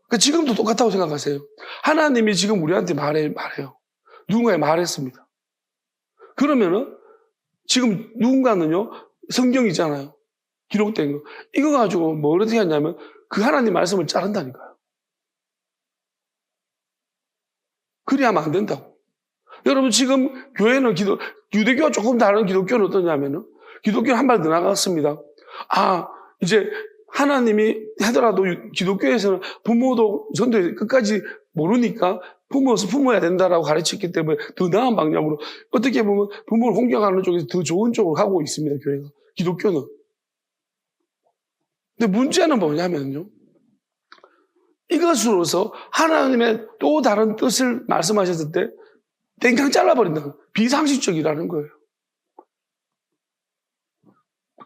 그러니까 지금도 똑같다고 생각하세요. 하나님이 지금 우리한테 말해요. 누군가에 말했습니다. 그러면은 지금 누군가는요, 성경이잖아요. 기록된 거. 이거 가지고 뭘 어떻게 하냐면 그 하나님 말씀을 자른다니까요. 그리 하면 안 된다고. 여러분 지금 교회는 유대교와 조금 다른 기독교는 어떠냐면은 기독교는 한 발 더 나갔습니다. 이제 하나님이 하더라도 기독교에서는 부모도 전도에 끝까지 모르니까 품어야 된다라고 가르쳤기 때문에 더 나은 방향으로 어떻게 보면 부모를 공경하는 쪽에서 더 좋은 쪽으로 가고 있습니다. 교회가. 기독교는. 근데 문제는 뭐냐면요. 이것으로서 하나님의 또 다른 뜻을 말씀하셨을 때 땡깡 잘라버린다는 거예요. 비상식적이라는 거예요.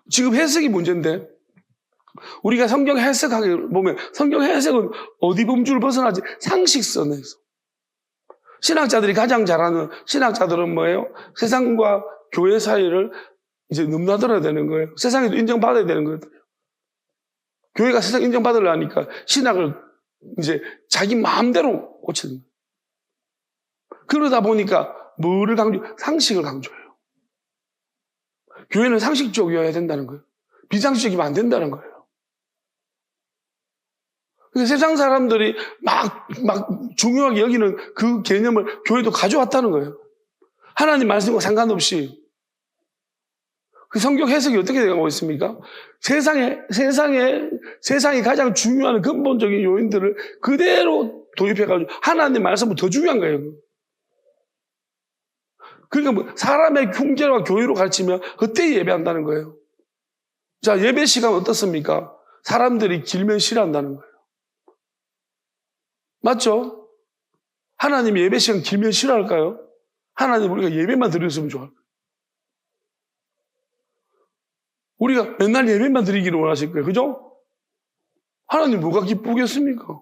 지금 해석이 문제인데 우리가 성경 해석하게 보면 성경 해석은 어디 범주를 벗어나지? 상식선에서. 신학자들이 가장 잘하는 신학자들은 뭐예요? 세상과 교회 사이를 이제 넘나들어야 되는 거예요. 세상에도 인정받아야 되는 거예요. 교회가 세상 인정받으려니까 신학을 이제 자기 마음대로 고치는 거예요. 그러다 보니까 뭐를 상식을 강조해요. 교회는 상식적이어야 된다는 거예요. 비상식적이면 안 된다는 거예요. 세상 사람들이 막 중요하게 여기는 그 개념을 교회도 가져왔다는 거예요. 하나님 말씀과 상관없이. 그 성경 해석이 어떻게 되고 있습니까? 세상이 가장 중요한 근본적인 요인들을 그대로 도입해가지고 하나님 말씀은 더 중요한 거예요. 그러니까 사람의 흉계와 교회로 가르치면 그때 예배한다는 거예요. 자, 예배 시간 어떻습니까? 사람들이 길면 싫어한다는 거예요. 맞죠? 하나님이 예배 시간 길면 싫어할까요? 하나님 우리가 예배만 드렸으면 좋아요. 우리가 맨날 예배만 드리기를 원하실 거예요. 그죠? 하나님 뭐가 기쁘겠습니까?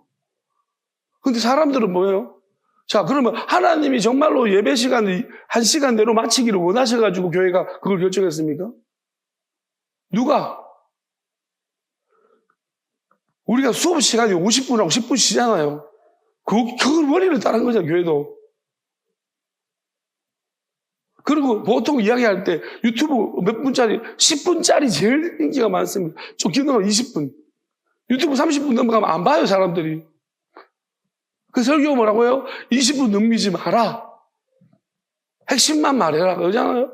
근데 사람들은 뭐예요? 자, 그러면 하나님이 정말로 예배 시간을 1시간 내로 마치기를 원하셔가지고 교회가 그걸 결정했습니까? 누가? 우리가 수업 시간이 50분하고 10분 쉬잖아요. 그걸 원리를 따른 거죠, 교회도. 그리고 보통 이야기할 때 유튜브 몇 분짜리, 10분짜리 제일 인기가 많습니다. 좀 기능은 20분. 유튜브 30분 넘어가면 안 봐요, 사람들이. 그 설교 뭐라고요? 20분 넘기지 마라. 핵심만 말해라. 그러잖아요.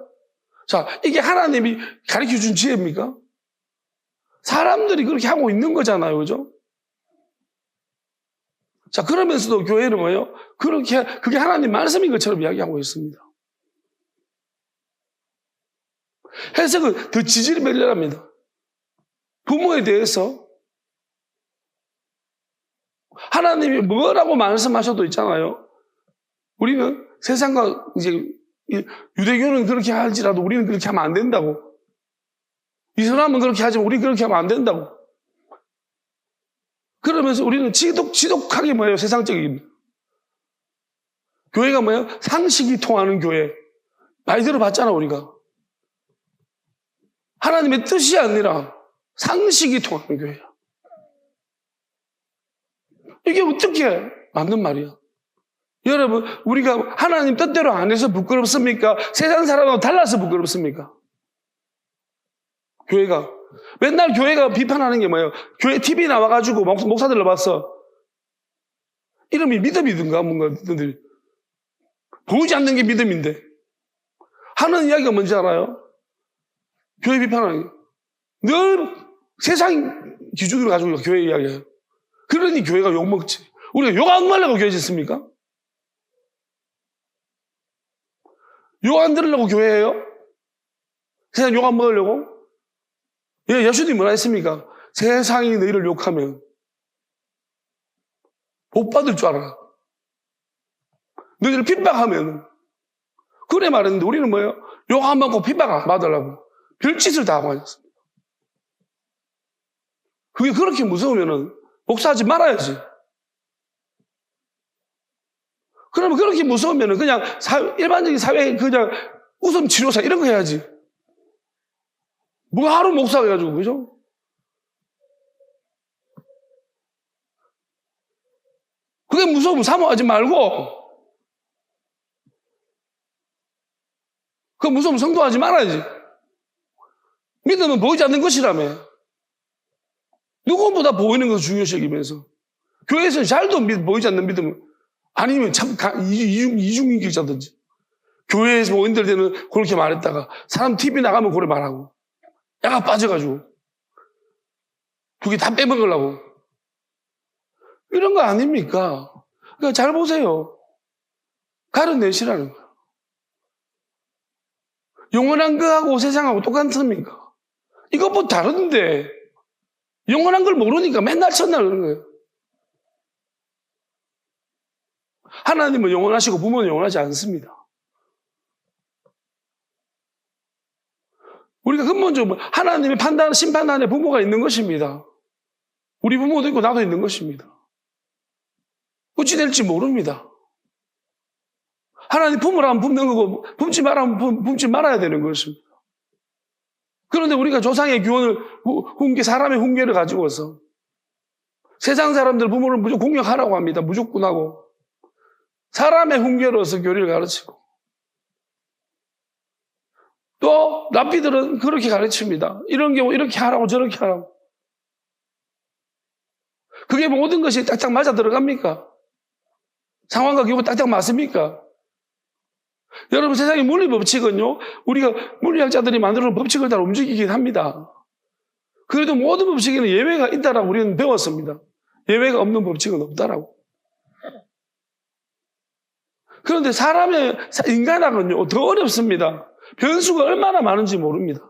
자, 이게 하나님이 가르쳐 준 지혜입니까? 사람들이 그렇게 하고 있는 거잖아요. 그죠? 자, 그러면서도 교회는 뭐예요? 그게 하나님 말씀인 것처럼 이야기하고 있습니다. 해석은 더 지질이 멸렬합니다. 부모에 대해서 하나님이 뭐라고 말씀하셔도 있잖아요. 우리는 세상과 이제 유대교는 그렇게 할지라도 우리는 그렇게 하면 안 된다고. 이슬람은 그렇게 하지만 우리는 그렇게 하면 안 된다고. 그러면서 우리는 지독하게 뭐예요? 세상적인. 교회가 뭐예요? 상식이 통하는 교회. 많이 들어봤잖아, 우리가. 하나님의 뜻이 아니라 상식이 통하는 교회야. 이게 어떻게 맞는 말이야? 여러분, 우리가 하나님 뜻대로 안 해서 부끄럽습니까? 세상 사람하고 달라서 부끄럽습니까? 교회가. 맨날 교회가 비판하는 게 뭐예요? 교회 TV 나와가지고 목사들 봤어. 이름이 믿음이든가 뭔가 보이지 않는 게 믿음인데 하는 이야기가 뭔지 알아요? 교회 비판하는 게. 늘 세상 기준으로 가지고 교회 이야기해요. 그러니 교회가 욕먹지. 우리가 욕 안 말라고 교회 짓습니까? 욕 안 들으려고 교회예요? 세상 욕 안 먹으려고? 예, 예수님이 뭐라 했습니까? 세상이 너희를 욕하면 복 받을 줄 알아. 너희를 핍박하면. 그래 말했는데 우리는 뭐예요? 욕 안 먹고 핍박 안 받으려고 별짓을 다 하고 있습니다. 그게 그렇게 무서우면은 목사하지 말아야지. 그러면 그렇게 무서우면은 그냥 일반적인 사회 그냥 웃음 치료사 이런 거 해야지. 뭐 하루 목사 해가지고, 그죠? 그게 무서우면 사모하지 말고, 그 무서우면 성도하지 말아야지. 믿음은 보이지 않는 것이라며. 누구보다 보이는 것을 중요시 여기면서. 교회에서는 잘도 보이지 않는 믿음을. 아니면 참 이중인격자든지. 교회에서 모인들 때는 그렇게 말했다가, 사람 TV 나가면 그래 말하고. 야가 빠져가지고. 그게 다 빼먹으려고. 이런 거 아닙니까? 그러니까 잘 보세요. 가려내시라는 거예요. 영원한 거하고 세상하고 똑같습니까? 이것보다 다른데, 영원한 걸 모르니까 맨날 첫날 그러는 거예요. 하나님은 영원하시고 부모는 영원하지 않습니다. 우리가 근본적으로 하나님의 판단, 심판 안에 부모가 있는 것입니다. 우리 부모도 있고 나도 있는 것입니다. 어찌 될지 모릅니다. 하나님 품으라면 품는 거고 품지 말라면 품지 말아야 되는 것입니다. 그런데 우리가 조상의 규원을 사람의 훈계를 가지고서 세상 사람들 부모를 무조건 공격하라고 합니다. 무조건하고 사람의 훈계로서 교리를 가르치고 또 랍비들은 그렇게 가르칩니다. 이런 경우 이렇게 하라고 저렇게 하라고. 그게 모든 것이 딱딱 맞아 들어갑니까? 상황과 기분 딱딱 맞습니까? 여러분 세상의 물리 법칙은요, 우리가 물리학자들이 만들어놓은 법칙을 따라 움직이긴 합니다. 그래도 모든 법칙에는 예외가 있다라고 우리는 배웠습니다. 예외가 없는 법칙은 없다라고. 그런데 인간학은요, 더 어렵습니다. 변수가 얼마나 많은지 모릅니다.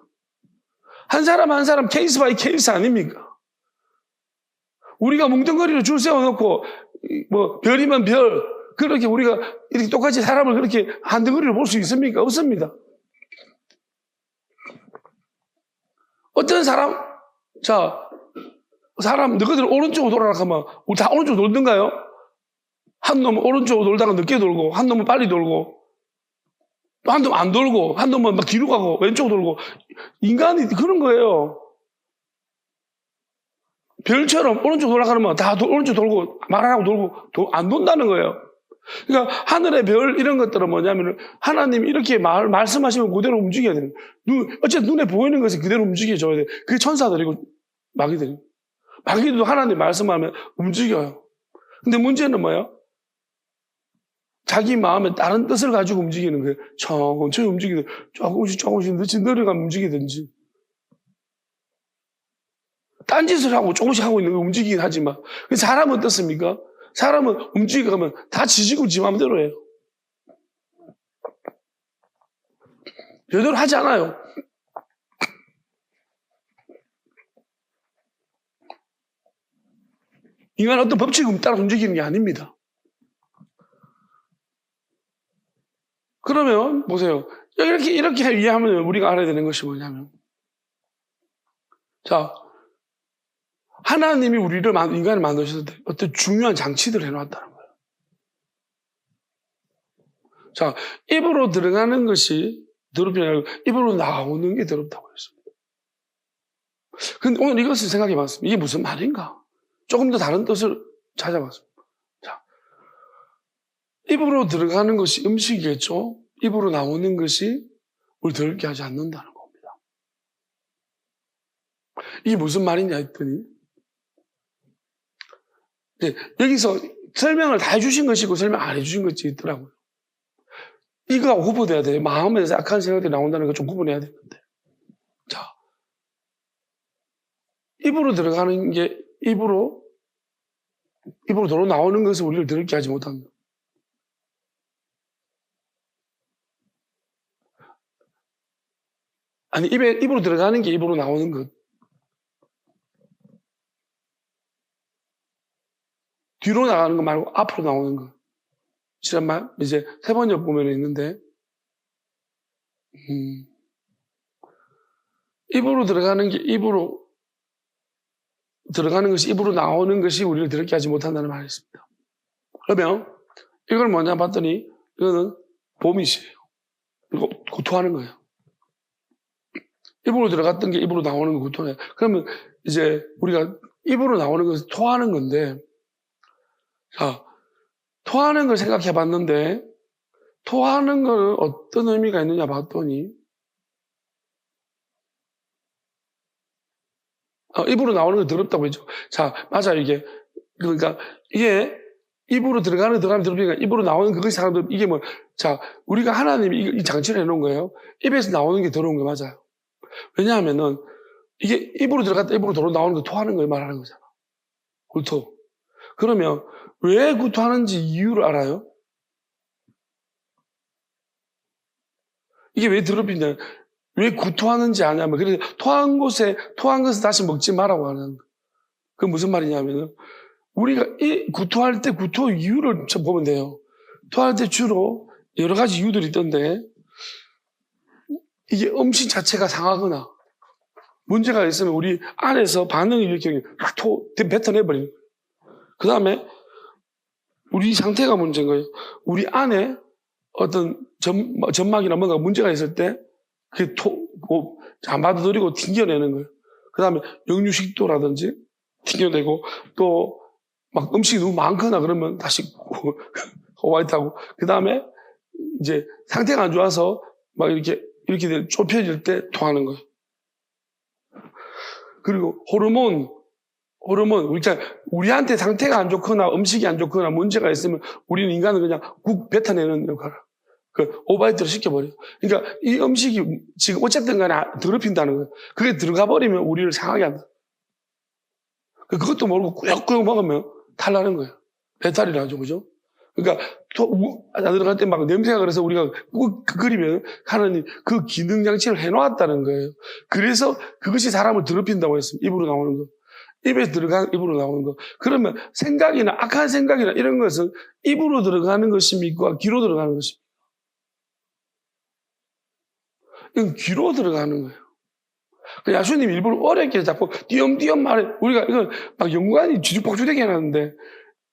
한 사람 한 사람 케이스 바이 케이스 아닙니까? 우리가 뭉뚱거리로 줄 세워놓고, 별이면 별, 그렇게 우리가 이렇게 똑같이 사람을 그렇게 한 덩어리로 볼 수 있습니까? 없습니다. 어떤 사람, 너희들 오른쪽으로 돌아라 하면, 우리 다 오른쪽으로 돌던가요? 한 놈은 오른쪽으로 돌다가 늦게 돌고, 한 놈은 빨리 돌고, 또 한 놈은 안 돌고, 한 놈은 막 뒤로 가고, 왼쪽으로 돌고. 인간이 그런 거예요. 별처럼 오른쪽 돌아가면 다 오른쪽 돌고, 말 안 하고 돌고, 안 돈다는 거예요. 그러니까 하늘의 별 이런 것들은 뭐냐면 하나님이 이렇게 말씀하시면 그대로 움직여야 돼요. 어쨌든 눈에 보이는 것을 그대로 움직여줘야 돼요. 그게 천사들이고 마귀들이. 마귀도 하나님 말씀하면 움직여요. 근데 문제는 뭐예요? 자기 마음에 다른 뜻을 가지고 움직이는 거예요. 천천히 움직이든 조금씩 내려가면 움직이든지. 딴짓을 하고 조금씩 하고 있는 거 움직이긴 하지만 사람은 어떻습니까? 사람은 움직이면 다 지지고 지 마음대로 해요. 제대로 하지 않아요. 인간은 어떤 법칙을 따라 움직이는 게 아닙니다. 그러면 보세요. 이렇게 이해하면 우리가 알아야 되는 것이 뭐냐면, 하나님이 인간을 만드셨을 때 어떤 중요한 장치들을 해놨다는 거예요. 입으로 들어가는 것이 더럽지 않고 입으로 나오는 게 더럽다고 했습니다. 근데 오늘 이것을 생각해 봤습니다. 이게 무슨 말인가? 조금 더 다른 뜻을 찾아봤습니다. 입으로 들어가는 것이 음식이겠죠? 입으로 나오는 것이 우리 더럽게 하지 않는다는 겁니다. 이게 무슨 말이냐 했더니, 여기서 설명을 다 해주신 것이고 설명 안 해주신 것이 있더라고요. 이거가 구분돼야 돼요. 마음에서 악한 생각들이 나온다는 걸 좀 구분해야 되는데. 자, 입으로 들어가는 게 입으로 도로 나오는 것을 우리를 더럽게 하지 못한다. 아니, 입으로 들어가는 게 입으로 나오는 것. 뒤로 나가는 거 말고 앞으로 나오는 거. 지난말 이제 세 번역 보면 있는데, 입으로 들어가는 게 입으로 들어가는 것이 입으로 나오는 것이 우리를 더럽게 하지 못한다는 말이 있습니다. 그러면 이걸 뭐냐 봤더니 이거는 보밋이에요. 이거 구토하는 거예요. 입으로 들어갔던 게 입으로 나오는 거 구토해요. 그러면 이제 우리가 입으로 나오는 것은 토하는 건데, 자, 토하는 걸 생각해 봤는데, 토하는 건 어떤 의미가 있느냐 봤더니, 입으로 나오는 건 더럽다고 했죠. 자, 맞아요, 이게. 그러니까, 이게 입으로 들어가면 더럽으니까 입으로 나오는 그것이 사람들, 이게 뭐, 자, 우리가 하나님이 이 장치를 해놓은 거예요. 입에서 나오는 게 더러운 게 맞아요. 왜냐하면은, 이게 입으로 들어갔다 입으로 도로 나오는 거 토하는 걸 말하는 거잖아. 구토. 그러면, 왜 구토하는지 이유를 알아요? 이게 왜 더럽히냐? 왜 구토하는지 아냐면, 그래서 토한 것을 다시 먹지 말라고 하는 거. 그건 무슨 말이냐면은, 우리가 이 구토할 때 구토 이유를 좀 보면 돼요. 토할 때 주로 여러 가지 이유들이 있던데, 이게 음식 자체가 상하거나, 문제가 있으면 우리 안에서 반응을 일으키는 뱉어내버리는 거예요. 그 다음에, 우리 상태가 문제인 거예요. 우리 안에 어떤 점막이나 뭔가 문제가 있을 때, 그게 안 받아들이고 튕겨내는 거예요. 그 다음에 역류식도라든지 튕겨내고, 또 막 음식이 너무 많거나 그러면 다시 호화이트하고, 그 다음에 이제 상태가 안 좋아서 막 이렇게 좁혀질 때 토하는 거예요. 그리고 호르몬, 우리한테 상태가 안 좋거나 음식이 안 좋거나 문제가 있으면 우리는 인간은 그냥 국 뱉어내는 역할을. 오바이트를 시켜버려요. 그러니까 이 음식이 지금 어쨌든 간에 더럽힌다는 거예요. 그게 들어가 버리면 우리를 상하게 한다. 그것도 모르고 꾸역꾸역 먹으면 탈나는 거예요. 배탈이라 하죠, 그죠? 그러니까 들어갈 때 막 냄새가 그래서 우리가 꾹 끓이면 하나님 그 기능 장치를 해놓았다는 거예요. 그래서 그것이 사람을 더럽힌다고 했습니다. 입으로 나오는 거. 입에서 들어가는 입으로 나오는 거. 그러면 생각이나 악한 생각이나 이런 것은 입으로 들어가는 것입니까? 귀로 들어가는 것입니까? 이건 귀로 들어가는 거예요. 야수님 일부러 어렵게 자꾸 띄엄띄엄 말해. 우리가 이건 막 연구관이 뒤죽박죽되게 해놨는데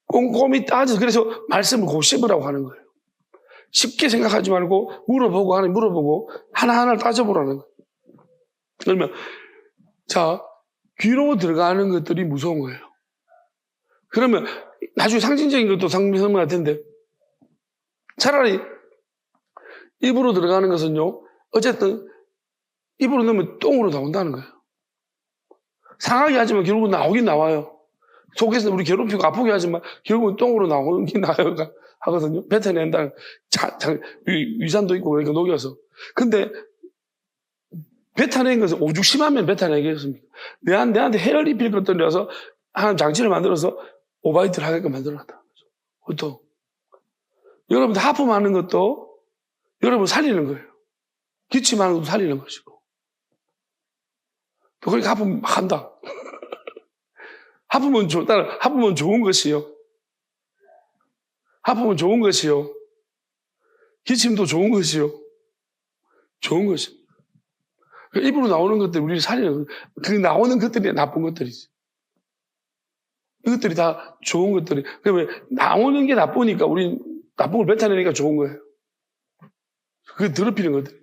꼼꼼히 따져서 그래서 말씀을 곱씹으라고 하는 거예요. 쉽게 생각하지 말고 물어보고 하나하나를 따져보라는 거예요. 그러면 자, 귀로 들어가는 것들이 무서운 거예요. 그러면 나중에 상징적인 것도 상징적인 것 같은데 차라리 입으로 들어가는 것은요, 어쨌든 입으로 넣으면 똥으로 나온다는 거예요. 상하게 하지만 결국은 나오긴 나와요. 속에서 우리 괴롭히고 아프게 하지만 결국은 똥으로 나오는 게 나아요 하거든요. 뱉어낸다는 위산도 있고 그러니까 녹여서. 근데 뱉어낸 것은 오죽 심하면 뱉어내겠습니까? 내한테 해를 입힐 것들이라서 하나님 장치를 만들어서 오바이트를 하게끔 만들어놨다는 거죠. 보통 여러분들 하품하는 것도 여러분 살리는 거예요. 기침하는 것도 살리는 것이고. 또 그러니까 하품 한다. 하품은 좋은 것이요. 하품은 좋은 것이요. 기침도 좋은 것이요. 좋은 것입니다. 입으로 나오는 것들 우리를 살리는 거예요. 그 나오는 것들이 나쁜 것들이지. 이것들이 다 좋은 것들이. 그러면 나오는 게 나쁘니까 우리 나쁜 걸 뱉어내니까 좋은 거예요. 그게 더럽히는 것들.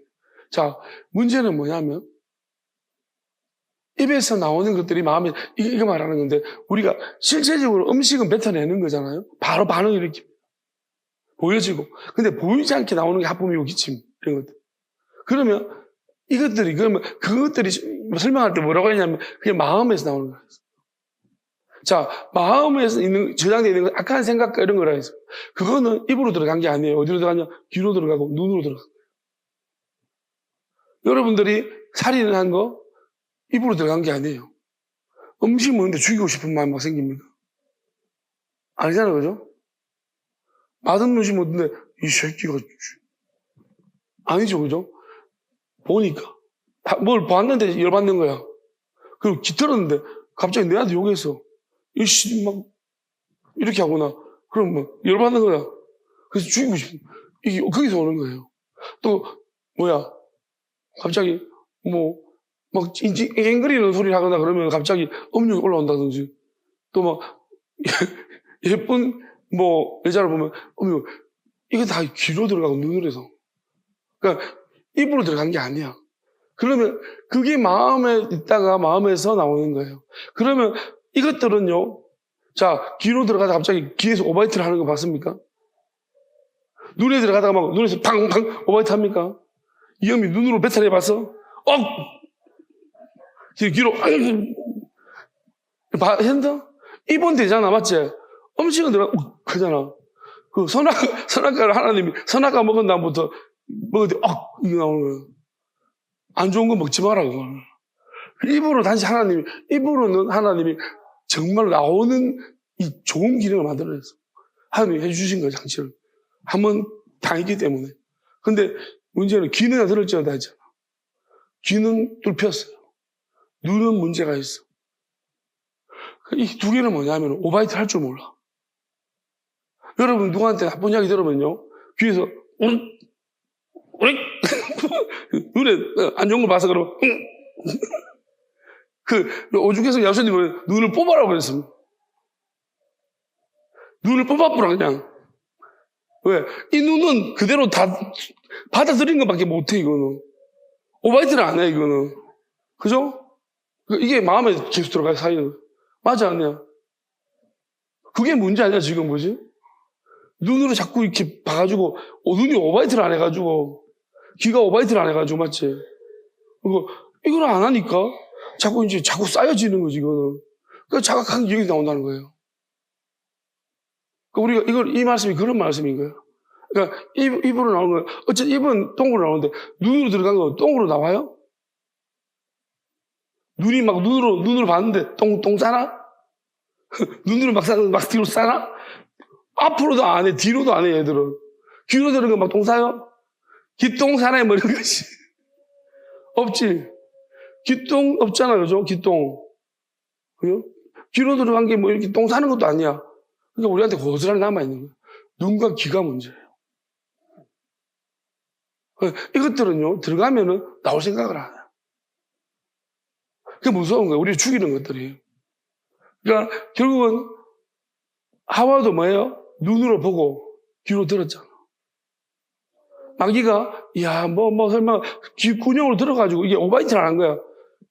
자, 문제는 뭐냐면 입에서 나오는 것들이 마음에 이거 말하는 건데 우리가 실제적으로 음식은 뱉어내는 거잖아요. 바로 반응을 일으킵니다. 보여지고. 근데 보이지 않게 나오는 게 하품이고 기침, 이런 것들. 그러면 그것들이 설명할 때 뭐라고 했냐면, 그게 마음에서 나오는 거예요. 자, 마음에서 저장되어 있는 건 악한 생각과 이런 거라 해서. 그거는 입으로 들어간 게 아니에요. 어디로 들어가냐? 귀로 들어가고, 눈으로 들어간 거예요. 여러분들이 살인을 한 거, 입으로 들어간 게 아니에요. 음식 먹는데 죽이고 싶은 마음 막 생깁니다. 아니잖아요, 그죠? 맛없는 음식 먹는데, 이 새끼가, 아니죠, 그죠? 보니까. 뭘 봤는데 열받는 거야. 그리고 들었는데, 갑자기 내한테 욕했어. 이씨, 막, 이렇게 하구나. 그럼 뭐, 열받는 거야. 그래서 죽이고 싶은, 이게 거기서 오는 거예요. 또, 갑자기, 막, 앵그리는 소리를 하거나 그러면 갑자기 음욕이 올라온다든지, 또 막, 예쁜, 여자를 보면, 음욕, 이거 다 귀로 들어가고 눈으로 해서. 그러니까, 입으로 들어간 게 아니야. 그러면, 그게 마음에 있다가 마음에서 나오는 거예요. 그러면, 이것들은요, 자, 귀로 들어가다 갑자기 귀에서 오바이트를 하는 거 봤습니까? 눈에 들어가다가 막 눈에서 팡팡 오바이트 합니까? 이 형이 눈으로 배탈 해봤어? 귀로, 했나? 입은 되잖아, 맞지? 음식은 들어가, 그잖아. 그 선악과를 하나님이, 선악과 먹은 다음부터 먹을 때, 이게 나오는 거예요. 안 좋은 거 먹지 마라, 그걸. 입으로 입으로는 하나님이 정말 나오는 이 좋은 기능을 만들어냈어. 하나님이 해주신 거예요, 장치를. 한번 당했기 때문에. 근데 문제는 귀는 들을지어다 했잖아. 귀는 뚫혔어요. 눈은 문제가 있어. 이 두 개는 뭐냐면 오바이트 할 줄 몰라. 여러분 누구한테 나쁜 이야기 들으면요. 귀에서 우리 눈에 안 좋은 거 봐서 그러면 오죽해서 야수님은 눈을 뽑아라고 그랬습니다. 눈을 뽑아보라 그냥. 왜? 이 눈은 그대로 다 받아들인 것밖에 못해 이거는. 오바이트를 안 해 이거는. 그죠? 이게 마음에 계속 들어가요 사이는. 맞아 아니야? 그게 문제 아니야 지금 뭐지? 눈으로 자꾸 이렇게 봐가지고 눈이 오바이트를 안 해가지고 귀가 오바이트를 안 해가지고 맞지? 이걸 안 하니까 자꾸 쌓여지는 거지 이거는. 그러니까 자각한 기억이 나온다는 거예요. 그러니까 우리가 이 말씀이 그런 말씀인 거예요. 그러니까 입으로 나오는 거예요. 어쨌든 입은 똥으로 나오는데 눈으로 들어간 건 똥으로 나와요? 눈이 막 눈으로 봤는데 똥 싸나? 눈으로 막 뒤로 싸나? 앞으로도 안 해, 뒤로도 안 해, 얘들은. 귀로 들은 거 막 똥 싸요? 귀똥 사나요? 뭐 이런 것이. 없지. 귀똥 없잖아, 그죠? 귀똥. 그죠? 귀로 들어간 게 뭐 이렇게 똥 싸는 것도 아니야. 그러니까 우리한테 고스란히 남아있는 거야. 눈과 귀가 문제예요. 이것들은요, 들어가면은 나올 생각을 안 해요. 그게 무서운 거예요. 우리를 죽이는 것들이에요. 그러니까 결국은 하와도 뭐예요? 눈으로 보고 귀로 들었잖아. 마귀가 설마 귀 군용으로 들어가지고 이게 오바이트를 안 한 거야.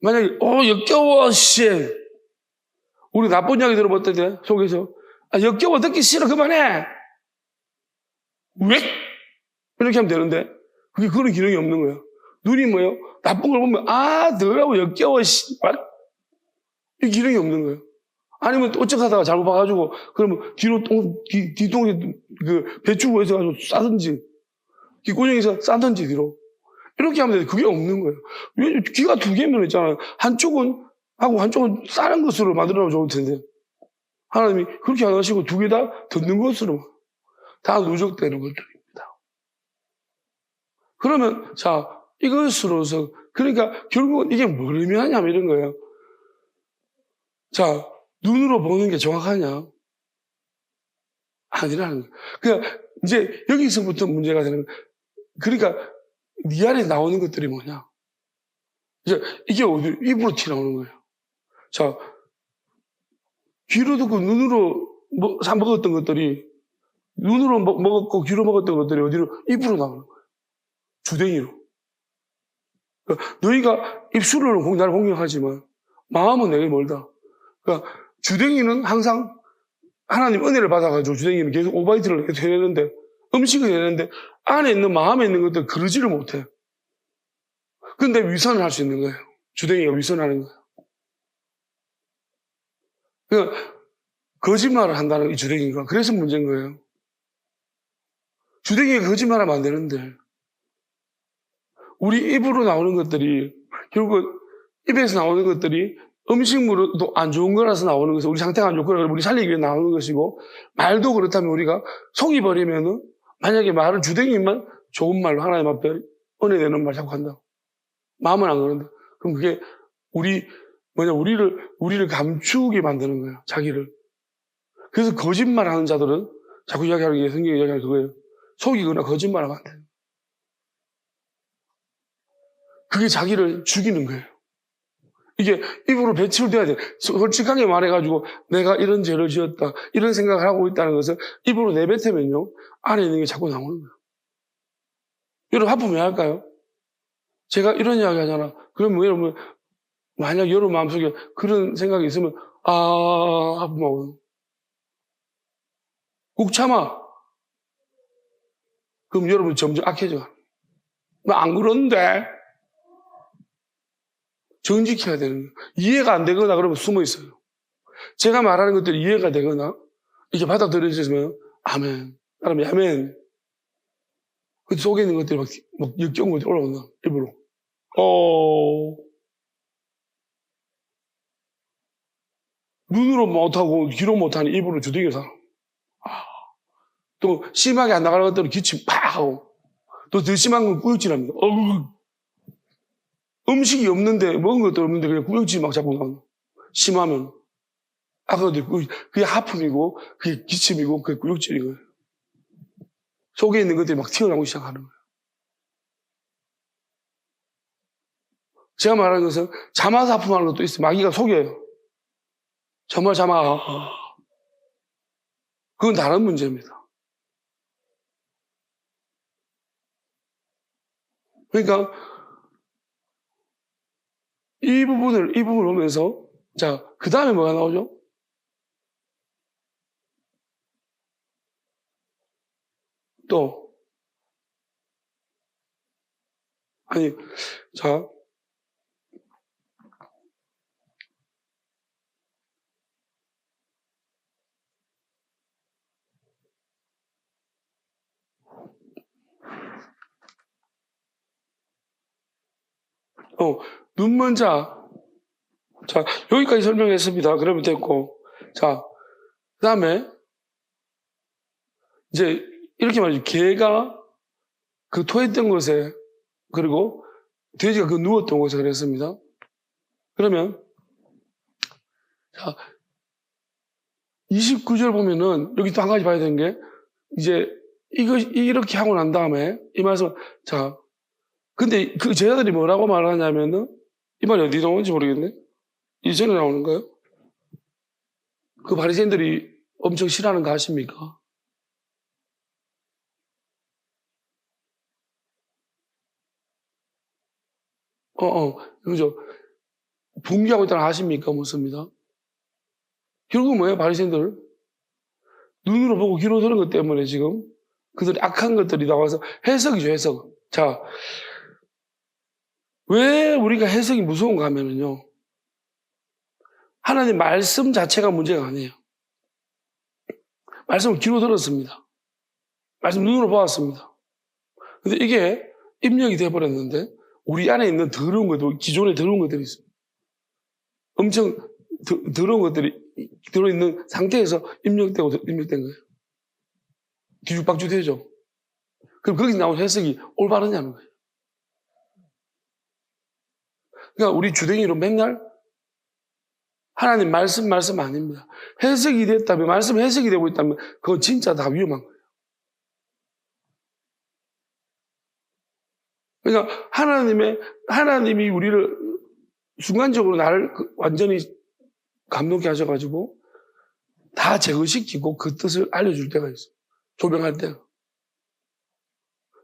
만약에 역겨워 씨. 우리 나쁜 이야기 들어봤던데 속에서 역겨워 듣기 싫어 그만해. 왜? 이렇게 하면 되는데 그게 그런 기능이 없는 거야. 눈이 뭐예요? 나쁜 걸 보면 더라고 역겨워 씨. 이 기능이 없는 거예요. 아니면 또 어쩌다가 잘못 봐가지고 그러면 뒤통에 배추구에서 가지고 싸든지 귀구녕에서 싸든지 뒤로 이렇게 하면 되는데 그게 없는 거예요. 왜 귀가 두 개면 있잖아요. 한쪽은 하고 한쪽은 싸는 것으로 만들어놓으면 좋을 텐데 하나님이 그렇게 안 하시고 두 개 다 듣는 것으로 다 누적되는 것들입니다. 그러면 이것으로서 그러니까 결국은 이게 뭘 의미하냐면 이런 거예요. 눈으로 보는 게 정확하냐? 아니라는 거예요. 그러니까 이제 여기서부터 문제가 되는 거예요. 그러니까 네 안에 나오는 것들이 뭐냐? 이게 어디 입으로 튀어나오는 거예요. 귀로 듣고 눈으로 먹었던 것들이 눈으로 먹었고 귀로 먹었던 것들이 어디로? 입으로 나오는 거예요. 주댕이로. 그러니까 너희가 입술로는 나를 공격하지만 마음은 내게 멀다. 그러니까 주댕이는 항상 하나님 은혜를 받아가지고 주댕이는 계속 오바이트를 계속 해내는데 음식이 되는데 안에 있는 마음에 있는 것들 그러지를 못해. 근데 위선을 할 수 있는 거예요. 주댕이가 위선하는 거예요. 그러니까 거짓말을 한다는 이 주댕이가. 그래서 문제인 거예요. 주댕이가 거짓말하면 안 되는데 우리 입으로 나오는 것들이 결국 입에서 나오는 것들이 음식물도 안 좋은 거라서 나오는 것이 우리 상태가 안 좋고 우리 살리기 위해 나오는 것이고 말도 그렇다면 우리가 속이 버리면은 만약에 말을 주댕이만 좋은 말로 하나님 앞에 은혜 되는 말 자꾸 한다. 마음은 안 그런다. 그럼 그게 우리를 감추게 만드는 거예요. 자기를. 그래서 거짓말 하는 자들은 자꾸 이야기하는 게 성경이 이야기하는 그거예요. 속이거나 거짓말하면 안 돼요. 그게 자기를 죽이는 거예요. 이게 입으로 배치를 돼야 돼. 솔직하게 말해가지고 내가 이런 죄를 지었다. 이런 생각을 하고 있다는 것을 입으로 내뱉으면요. 안에 있는 게 자꾸 나오는 거예요. 여러분 하품 왜 할까요? 제가 이런 이야기 하잖아. 그러면 여러분 만약 여러분 마음속에 그런 생각이 있으면 하품하고 꾹 참아. 그럼 여러분 점점 악해져. 안 그런데 정직해야 되는 거예요. 이해가 안 되거나 그러면 숨어 있어요. 제가 말하는 것들이 이해가 되거나 이게 받아들여지면 아멘. 그러면 아멘. 그 속에 있는 것들이 막 역겨운 것들이 올라온다. 입으로. 눈으로 못하고 귀로 못하는 입으로 주둥이를 살아. 또 심하게 안 나가는 것들은 기침 팍 하고 또 더 심한 건 구역질합니다. 음식이 없는데 먹은 것도 없는데 그냥 구역질 막 자꾸 나온다. 심하면 아까도 그게 하품이고 그게 기침이고 그게 구역질인 거예요. 속에 있는 것들이 막 튀어나오기 시작하는 거예요. 제가 말하는 것은 잠아서 하품하는 것도 있어요. 마귀가 속여요. 정말 잠아. 그건 다른 문제입니다. 그러니까 이 부분을 보면서 자, 그 다음에 뭐가 나오죠? 또 아니 자 눈먼 자, 여기까지 설명했습니다. 그러면 됐고. 자, 그 다음에, 이제, 이렇게 말이죠. 개가 그 토했던 곳에, 그리고 돼지가 그 누웠던 곳에 그랬습니다. 그러면, 자, 29절 보면은, 여기 또 한 가지 봐야 되는 게, 이제, 이렇게 하고 난 다음에, 이 말씀, 자, 근데 그 제자들이 뭐라고 말하냐면은, 이 말이 어디 나오는지 모르겠네? 이전에 나오는 거예요? 그 바리새인들이 엄청 싫어하는 거 아십니까? 그죠? 분개하고 있다는 거 아십니까? 묻습니다. 결국은 뭐예요? 바리새인들 눈으로 보고 귀로 들은 것 때문에 지금 그들이 악한 것들이 나와서 해석이죠, 해석. 자, 왜 우리가 해석이 무서운가 하면은요, 하나님 말씀 자체가 문제가 아니에요. 말씀을 귀로 들었습니다. 말씀 눈으로 보았습니다. 근데 이게 입력이 돼버렸는데 우리 안에 있는 더러운 것들, 기존에 더러운 것들이 있어요. 엄청 더러운 것들이 들어있는 상태에서 입력된 거예요. 뒤죽박죽 되죠. 그럼 거기서 나온 해석이 올바르냐는 거예요. 그러니까 우리 주댕이로 맨날 하나님 말씀 아닙니다. 해석이 됐다면, 말씀 해석이 되고 있다면 그건 진짜 다 위험한 거예요. 그러니까 하나님이 우리를 순간적으로 나를 완전히 감동케 하셔가지고 다 제거시키고 그 뜻을 알려줄 때가 있어요. 조명할 때가.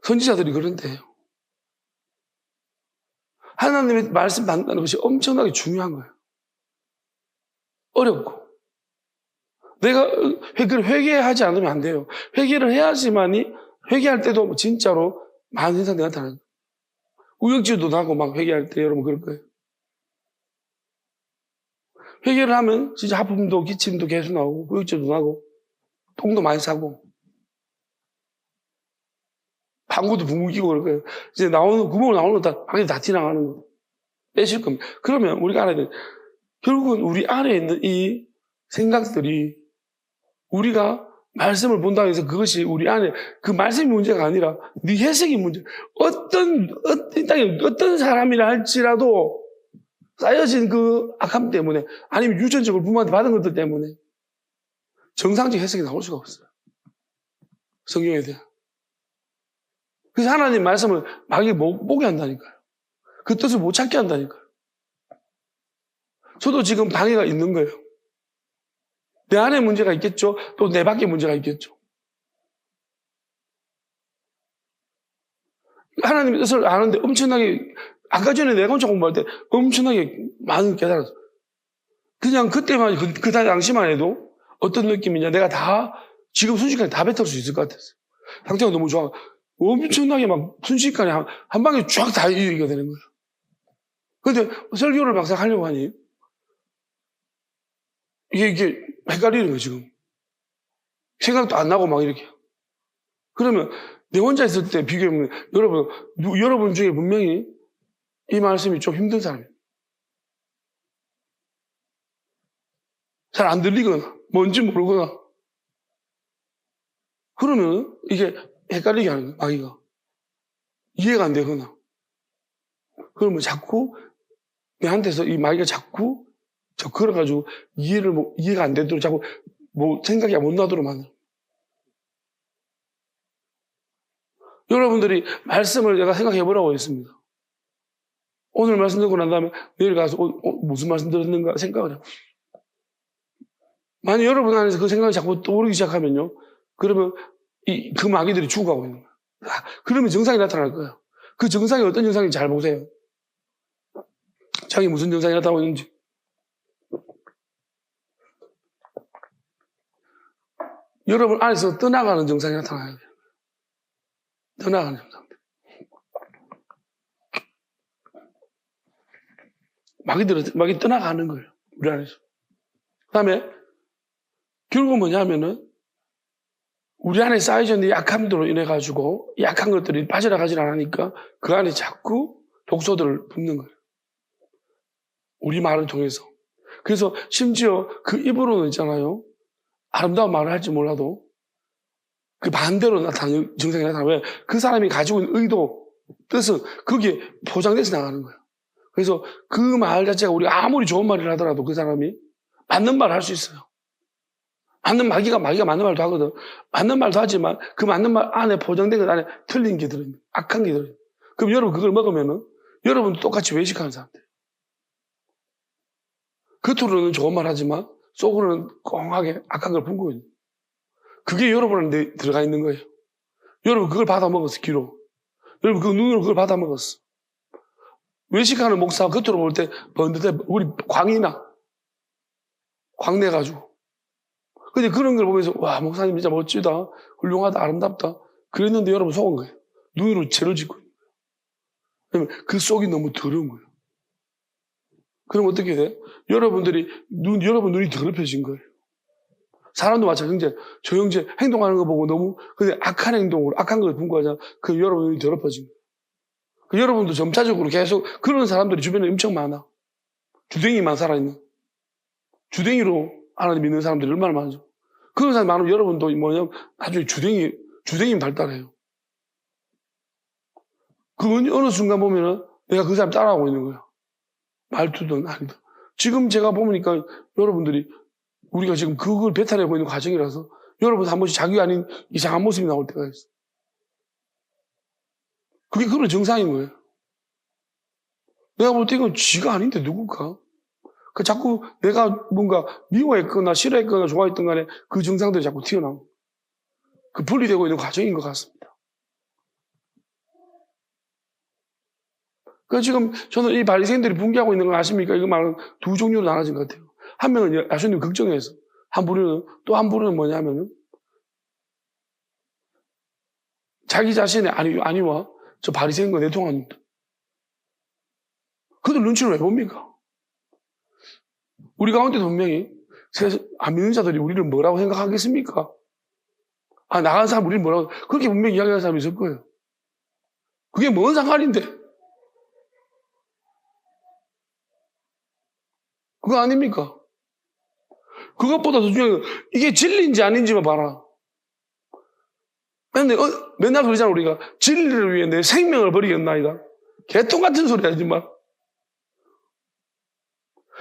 선지자들이 그런 때예요. 하나님의 말씀 받는다는 것이 엄청나게 중요한 거예요. 어렵고. 내가 회개하지 않으면 안 돼요. 회개를 해야지만이 회개할 때도 진짜로 많은 현상들이 나타나요. 우역지도 나고 막 회개할 때 여러분 그럴 거예요. 회개를 하면 진짜 하품도 기침도 계속 나오고 우역지도 나고 똥도 많이 싸고 방구도 붕붕 끼고 그럴 거예요. 이제 나오는 구멍으로 나오는 거 밖에 다 지나가는 거 빼실 겁니다. 그러면 우리가 알아야 돼. 결국은 우리 안에 있는 이 생각들이 우리가 말씀을 본다고 해서 그것이 우리 안에 그 말씀이 문제가 아니라 네 해석이 문제. 어떤 사람이라 할지라도 쌓여진 그 악함 때문에 아니면 유전적으로 부모한테 받은 것들 때문에 정상적 해석이 나올 수가 없어요. 성경에 대한. 그래서 하나님 말씀을 마귀가 못 보게 한다니까요. 그 뜻을 못 찾게 한다니까요. 저도 지금 방해가 있는 거예요. 내 안에 문제가 있겠죠. 또 내 밖에 문제가 있겠죠. 하나님의 뜻을 아는데 엄청나게 아까 전에 내가 혼자 공부할 때 엄청나게 많은 깨달았어요. 그냥 그때만 그 당시만 해도 어떤 느낌이냐 내가 다 지금 순식간에 다 뱉을 수 있을 것 같았어요. 상태가 너무 좋아. 엄청나게 막 순식간에 한 방에 쫙 다 이해가 되는 거예요. 그런데 설교를 막상 하려고 하니 이게 헷갈리는 거예요, 지금. 생각도 안 나고 막 이렇게. 그러면 내 혼자 있을 때 비교해보면 여러분 중에 분명히 이 말씀이 좀 힘든 사람이에요. 잘 안 들리거나 뭔지 모르거나 그러면 이게 헷갈리게 하는 거예요, 마귀가. 이해가 안 되거나 그러면 자꾸 내한테서 이 마귀가 자꾸 걸어가지고 이해가 안 되도록 자꾸 생각이 못 나도록 만들어. 여러분들이 말씀을 내가 생각해 보라고 했습니다. 오늘 말씀 듣고 난 다음에 내일 가서 무슨 말씀 들었는가 생각을 해요. 만약 여러분 안에서 그 생각이 자꾸 떠오르기 시작하면요. 그러면 그 마귀들이 죽어가고 있는 거예요. 그러면 증상이 나타날 거예요. 그 증상이 어떤 증상인지 잘 보세요. 자기 무슨 증상이 나타나고 있는지. 여러분 안에서 떠나가는 증상이 나타나요. 떠나가는 증상. 마귀 떠나가는 거예요. 우리 안에서. 그 다음에, 결국은 뭐냐면은, 우리 안에 쌓여져 있는 약함들로 인해가지고, 약한 것들이 빠져나가질 않으니까, 그 안에 자꾸 독소들을 붓는 거예요. 우리 말을 통해서. 그래서 심지어 그 입으로는 있잖아요. 아름다운 말을 할지 몰라도, 그 반대로 나타나는 증상이 나타나요. 왜? 그 사람이 가지고 있는 의도, 뜻은 거기에 포장돼서 나가는 거예요. 그래서 그 말 자체가 우리가 아무리 좋은 말을 하더라도 그 사람이 맞는 말을 할 수 있어요. 마귀가 맞는 말도 하거든. 맞는 말도 하지만 그 맞는 말 안에 포장된 것 안에 틀린 게 들어있는, 악한 게 들어있는. 그럼 여러분 그걸 먹으면은 여러분도 똑같이 외식하는 사람들. 겉으로는 좋은 말 하지만 속으로는 꽁하게 악한 걸 품고 있는. 그게 여러분한테 들어가 있는 거예요. 여러분 그걸 받아 먹었어, 귀로. 여러분 그 눈으로 그걸 받아 먹었어. 외식하는 목사 겉으로 볼 때 번듯해. 우리 광내가지고. 근데 그런 걸 보면서 와 목사님 진짜 멋지다, 훌륭하다, 아름답다 그랬는데 여러분 속은 거예요. 눈으로 죄를 짓고 있는 거예요. 왜냐면 그 속이 너무 더러운 거예요. 그럼 어떻게 돼? 여러분 눈이 더럽혀진 거예요. 사람도 마찬가지로 저 형제 행동하는 거 보고 너무 근데 악한 행동으로 악한 걸 분고하잖아. 그 여러분 눈이 더럽혀진 거예요. 그 여러분도 점차적으로 계속 그런 사람들이 주변에 엄청 많아. 주댕이만 살아있는. 주댕이로 하나님 믿는 사람들이 얼마나 많죠. 그런 사람 많으면 여러분도 뭐냐면 나중에 주댕이 발달해요. 그 어느 순간 보면은 내가 그 사람 따라하고 있는 거야. 말투든 아니든. 지금 제가 보니까 여러분들이 우리가 지금 그걸 배탈내고 있는 과정이라서 여러분 한 번씩 자기 아닌 이상한 모습이 나올 때가 있어. 그게 그런 정상인 거예요. 내가 볼 때 이건 쥐가 아닌데 누굴까? 그 자꾸 내가 뭔가 미워했거나 싫어했거나 좋아했던 간에 그 증상들이 자꾸 튀어나오고 그 분리되고 있는 과정인 것 같습니다. 그러니까 지금 저는 이 바리새인들이 붕괴하고 있는 걸 아십니까? 이거 말은 두 종류로 나눠진 것 같아요. 한 명은 야수님 걱정해서 또 한 부류는 뭐냐면은 자기 자신의 아니와 저 바리새인과 내통합니다. 그들 눈치를 왜 봅니까? 우리 가운데 분명히 안 믿는 자들이 우리를 뭐라고 생각하겠습니까? 나간 사람 우리를 뭐라고 그렇게 분명히 이야기하는 사람이 있을 거예요. 그게 뭔 상관인데? 그거 아닙니까? 그것보다 더 중요한 건 이게 진리인지 아닌지만 봐라. 근데 맨날 그러잖아 우리가. 진리를 위해 내 생명을 버리겠나이다. 개똥 같은 소리 하지 마.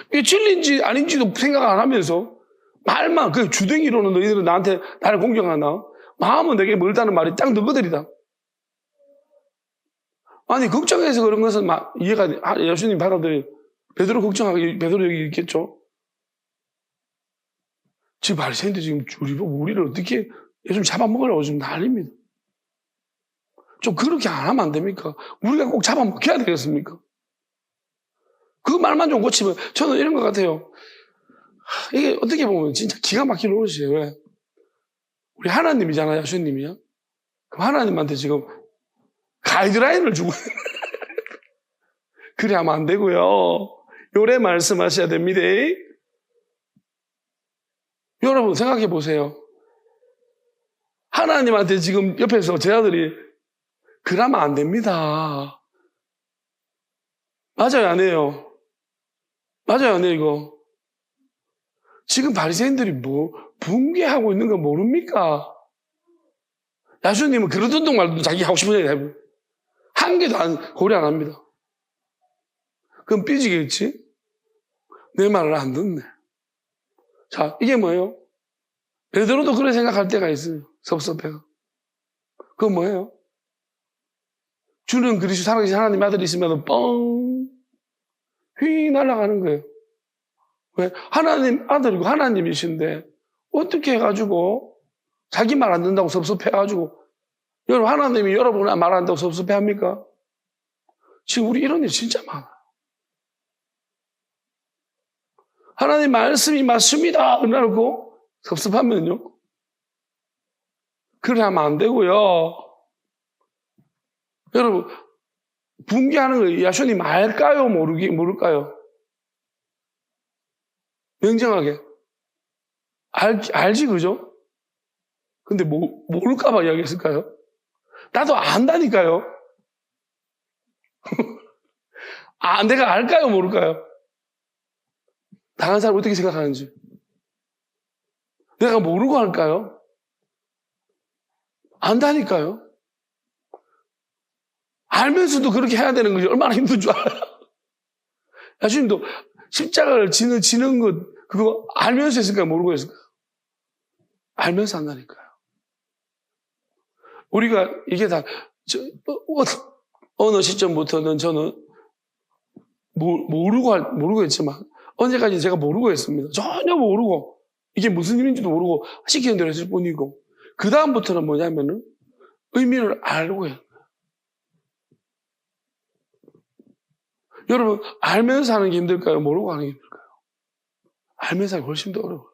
이게 진리인지 아닌지도 생각 안 하면서 말만 그 주댕이로는 너희들은 나를 공경하나 마음은 내게 멀다는 말이 딱 너희들이다. 아니 걱정해서 그런 것은 이해가 예수님 받아들여. 베드로 걱정하기 베드로 여기 있겠죠. 지금 바리새인들 지금 우리를 어떻게 요즘 잡아먹으려고 지금 난립니다. 좀 그렇게 안 하면 안 됩니까? 우리가 꼭 잡아먹혀야 되겠습니까? 그 말만 좀 고치면 저는 이런 것 같아요. 이게 어떻게 보면 진짜 기가 막힌 노릇이에요. 왜? 우리 하나님이잖아요. 예수님이요. 그럼 하나님한테 지금 가이드라인을 주고 그래 하면 안 되고요. 요래 말씀하셔야 됩니다. 여러분 생각해 보세요. 하나님한테 지금 옆에서 제 아들이 그러면 안 됩니다. 맞아요, 안 해요? 맞아요, 안 해요, 이거? 지금 바리새인들이 붕괴하고 있는 거 모릅니까? 야수님은 그러던 말도 자기 하고 싶은 얘기 해보. 한 개도 고려 안 합니다. 그럼 삐지겠지? 내 말을 안 듣네. 자, 이게 뭐예요? 베드로도 그런 생각할 때가 있어요. 섭섭해가. 그건 뭐예요? 주는 그리스도 살아계신 하나님 아들이 있으면 휘 날아가는 거예요. 왜? 하나님 아들이고 하나님이신데 어떻게 해가지고 자기 말 안 듣는다고 섭섭해가지고 여러분 하나님이 여러분 말 안 한다고 섭섭해합니까? 지금 우리 이런 일 진짜 많아요. 하나님 말씀이 맞습니다. 그러고 섭섭하면요. 그래 하면 안 되고요. 여러분 붕괴하는 거 야손이 알까요? 모를까요? 냉정하게. 알지, 그죠? 근데 모를까봐 이야기했을까요? 나도 안다니까요. 내가 알까요? 모를까요? 당한 사람 어떻게 생각하는지. 내가 모르고 할까요? 안다니까요. 알면서도 그렇게 해야 되는 거지. 얼마나 힘든 줄 알아요? 예수님도 십자가를 지는 것, 그거 알면서 했을까요? 모르고 했을까요? 알면서 한다니까요. 우리가 이게 다, 어느 시점부터는 저는 모르고 했지만, 언제까지 제가 모르고 했습니다. 전혀 모르고, 이게 무슨 일인지도 모르고 시키는 대로 했을 뿐이고, 그다음부터는 뭐냐면은, 의미를 알고 해요. 여러분, 알면서 하는 게 힘들까요? 모르고 하는 게 힘들까요? 알면서 하는 게 훨씬 더 어려워요.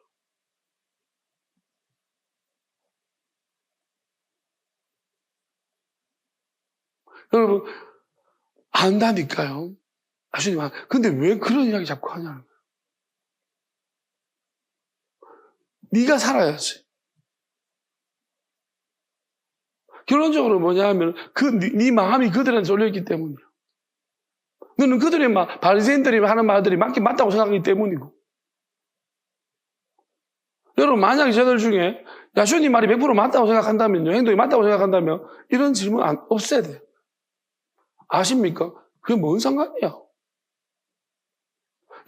여러분, 안다니까요. 아주님, 근데 왜 그런 이야기 자꾸 하냐는 거예요. 네가 살아야지. 결론적으로 뭐냐 하면, 네 마음이 그들한테 쏠려있기 때문이에요. 너는 그들의 바리새인들이 하는 말들이 맞다고 생각하기 때문이고. 여러분, 만약에 저들 중에 야수님 말이 100% 맞다고 생각한다면요, 행동이 맞다고 생각한다면, 이런 질문 없어야 돼요. 아십니까? 그게 뭔 상관이야?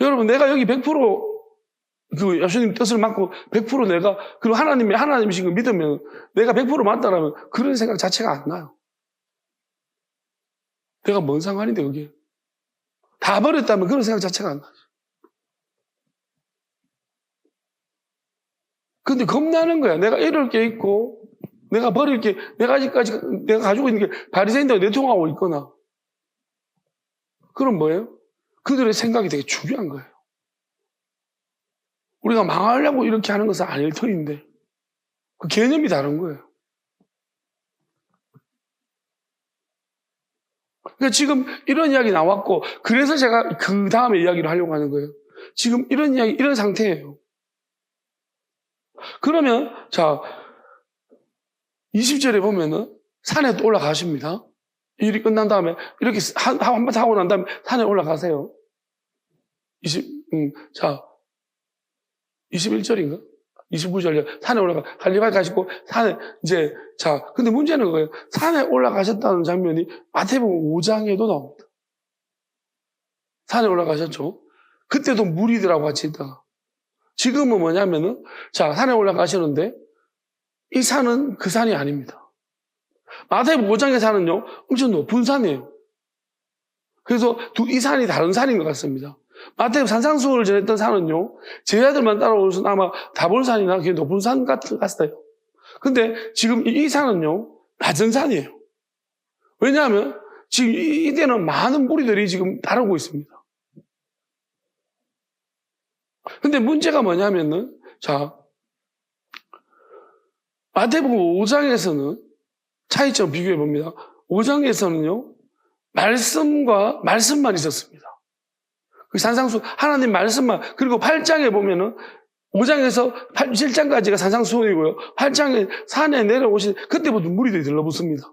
여러분, 내가 여기 100% 그 예수님 뜻을 맡고 100% 내가 그리고 하나님이신 걸 믿으면 내가 100% 맞다라면 그런 생각 자체가 안 나요. 내가 뭔 상관인데 그게 다 버렸다면 그런 생각 자체가 안 나죠. 근데 겁나는 거야. 내가 이럴 게 있고 내가 버릴 게 내가 아직까지 내가 가지고 있는 게 바리새인들과 내통하고 있거나 그럼 뭐예요? 그들의 생각이 되게 중요한 거예요. 우리가 망하려고 이렇게 하는 것은 아닐 터인데 그 개념이 다른 거예요. 그러니까 지금 이런 이야기 나왔고, 그래서 제가 그 다음에 이야기를 하려고 하는 거예요. 지금 이런 이야기, 이런 상태예요. 그러면, 자, 20절에 보면은 산에 또 올라가십니다. 일이 끝난 다음에, 이렇게 한 번 하고 난 다음에 산에 올라가세요. 자, 21절인가? 29절, 산에 갈릴리 가시고, 산에, 이제, 자, 근데 문제는 그거예요. 산에 올라가셨다는 장면이 마태복음 5장에도 나옵니다. 산에 올라가셨죠? 그때도 무리들하고 같이 있다가. 지금은 뭐냐면은, 자, 산에 올라가시는데, 이 산은 그 산이 아닙니다. 마태복음 5장의 산은요, 엄청 높은 산이에요. 그래서 이 산이 다른 산인 것 같습니다. 마태복음 산상수훈을 전했던 산은요, 제자들만 따라오셔서 아마 다볼산이나 그게 높은 산 같았어요. 근데 지금 이 산은요, 낮은 산이에요. 왜냐하면 지금 이때는 많은 무리들이 지금 따르고 있습니다. 근데 문제가 뭐냐면은, 자, 마태복음 5장에서는 차이점 비교해 봅니다. 5장에서는요, 말씀만 있었습니다. 그 산상수, 하나님 말씀만, 그리고 8장에 보면은, 5장에서 7장까지가 산상수훈이고요. 8장에 산에 내려오신, 그때부터 무리들이 들러붙습니다.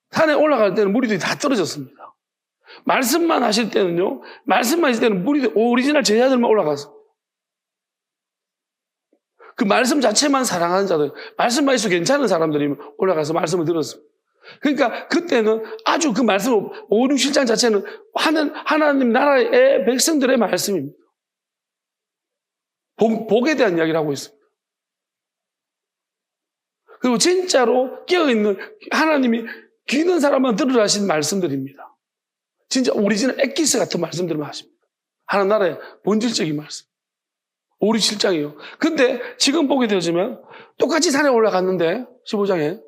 산에 올라갈 때는 무리들이 다 떨어졌습니다. 말씀만 하실 때는요, 말씀만 있을 때는 무리들, 오리지널 제자들만 올라가서. 그 말씀 자체만 사랑하는 자들, 말씀만 있어도 괜찮은 사람들이 올라가서 말씀을 들었습니다. 그러니까 그때는 아주 그 말씀, 5, 6, 7장 자체는 하나님 나라의 백성들의 말씀입니다. 복에 대한 이야기를 하고 있습니다. 그리고 진짜로 깨어있는 하나님이 귀는 사람만 들으라 하신 말씀들입니다. 진짜 오리지널 엑기스 같은 말씀들만 하십니다. 하나님 나라의 본질적인 말씀. 5, 6, 7장이에요. 근데 지금 보게 되어지면 똑같이 산에 올라갔는데 15장에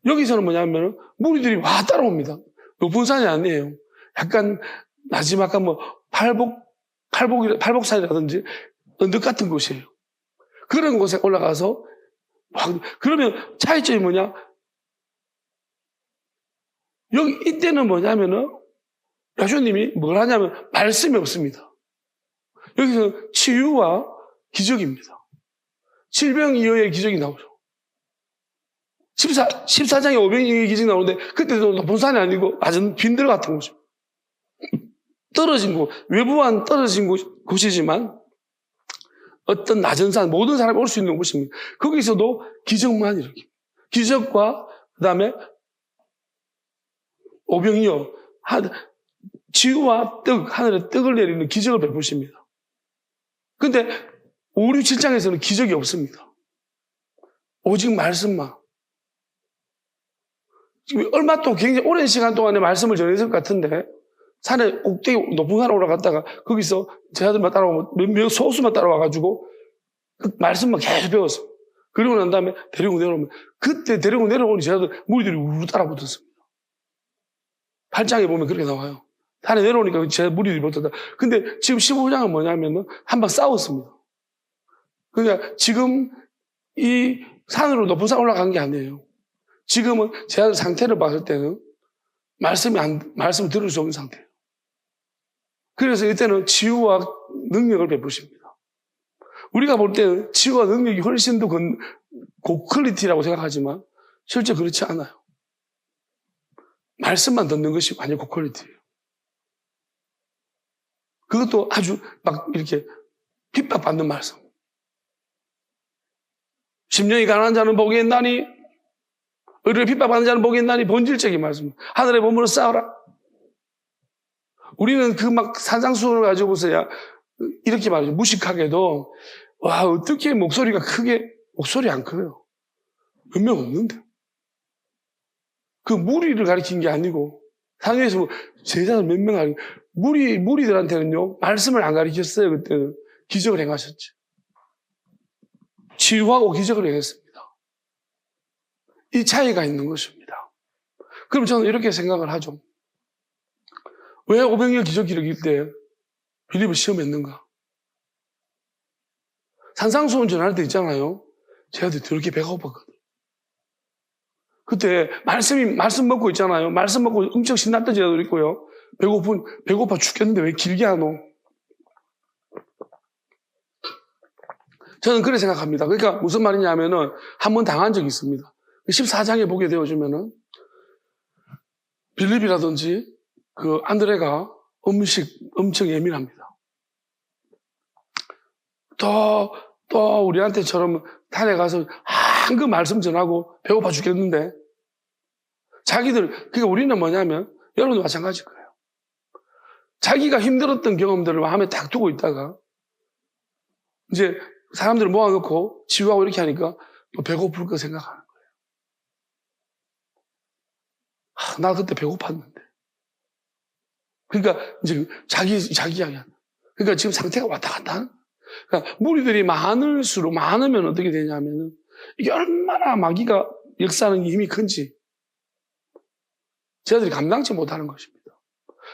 여기서는 뭐냐면 무리들이 와 따라옵니다. 높은 산이 아니에요. 약간 나지막한 뭐 팔복산이라든지 언덕 같은 곳이에요. 그런 곳에 올라가서 그러면 차이점이 뭐냐? 여기 이때는 뭐냐면은 야쇼님이 뭘 하냐면 말씀이 없습니다. 여기서 치유와 기적입니다. 질병이어의 기적이 나오죠. 14장에 오병이어의 기적이 나오는데 그때도 높은 산이 아니고 낮은 빈들 같은 곳입니다. 떨어진 곳, 외부한 떨어진 곳이지만 어떤 낮은 산, 모든 사람이 올 수 있는 곳입니다. 거기서도 기적만 일으킵니다. 기적과 그 다음에 오병이어, 지우와 떡, 하늘에 떡을 내리는 기적을 베푸십니다. 근데 5, 6, 7장에서는 기적이 없습니다. 오직 말씀만. 지금 얼마 또 굉장히 오랜 시간 동안에 말씀을 전했을 것 같은데 산에 꼭대기 높은 산에 올라갔다가 거기서 제자들만 따라오고 몇 소수만 따라와가지고 그 말씀만 계속 배웠어요. 그리고 난 다음에 데리고 내려오면 그때 데리고 내려오는 제자들 무리들이 우르르 따라붙었습니다. 8장에 보면 그렇게 나와요. 산에 내려오니까 제 무리들이 붙었다. 근데 지금 15장은 뭐냐면은 한번 싸웠습니다. 그러니까 지금 이 산으로 높은 산 올라간 게 아니에요. 지금은 제자들 상태를 봤을 때는 말씀을 들을 수 없는 상태예요. 그래서 이때는 치유와 능력을 베푸십니다. 우리가 볼 때는 치유와 능력이 훨씬 더 고퀄리티라고 생각하지만 실제 그렇지 않아요. 말씀만 듣는 것이 완전 고퀄리티예요. 그것도 아주 막 이렇게 핍박받는 말씀. 심령이 가난한 자는 복이 있나니 의를 핍박받는 자는 복이 있나니 본질적인 말씀. 하늘의 보물을 쌓아라. 우리는 그 막 산상수훈을 가지고 보세요. 이렇게 말이죠. 무식하게도 와 어떻게 목소리가 크게 목소리 안 커요. 몇 명 없는데. 그 무리를 가리킨 게 아니고 상해에서 뭐 제자들 몇 명 아니고 무리들한테는요 말씀을 안 가르쳤어요. 그때는 기적을 행하셨지. 치유하고 기적을 행했습니다. 이 차이가 있는 것입니다. 그럼 저는 이렇게 생각을 하죠. 왜 오병이어 기적 기록일 때 빌립을 시험했는가? 산상수훈 전할 때 있잖아요. 제가 되게 배가 고팠거든요. 그때 말씀 먹고 있잖아요. 말씀 먹고 엄청 신났던 제자들 있고요. 배고파 죽겠는데 왜 길게 하노? 저는 그렇게 생각합니다. 그러니까 무슨 말이냐면은 한 번 당한 적이 있습니다. 14장에 보게 되어지면은 빌립이라든지 그 안드레가 음식 엄청 예민합니다. 또 우리한테처럼 산에 가서 한그 말씀 전하고 배고파 죽겠는데 그러니까 우리는 뭐냐면 여러분도 마찬가지일 거예요. 자기가 힘들었던 경험들을 마음에 딱 두고 있다가 이제 사람들을 모아놓고 치유하고 이렇게 하니까 또 배고플 거 생각하는 거예요. 나 그때 배고팠는데. 그러니까 이제 자기 이야기. 그러니까 지금 상태가 왔다 갔다 하는. 그러니까 무리들이 많으면 어떻게 되냐면은 이게 얼마나 마귀가 역사하는 힘이 큰지 저희들이 감당치 못하는 것입니다.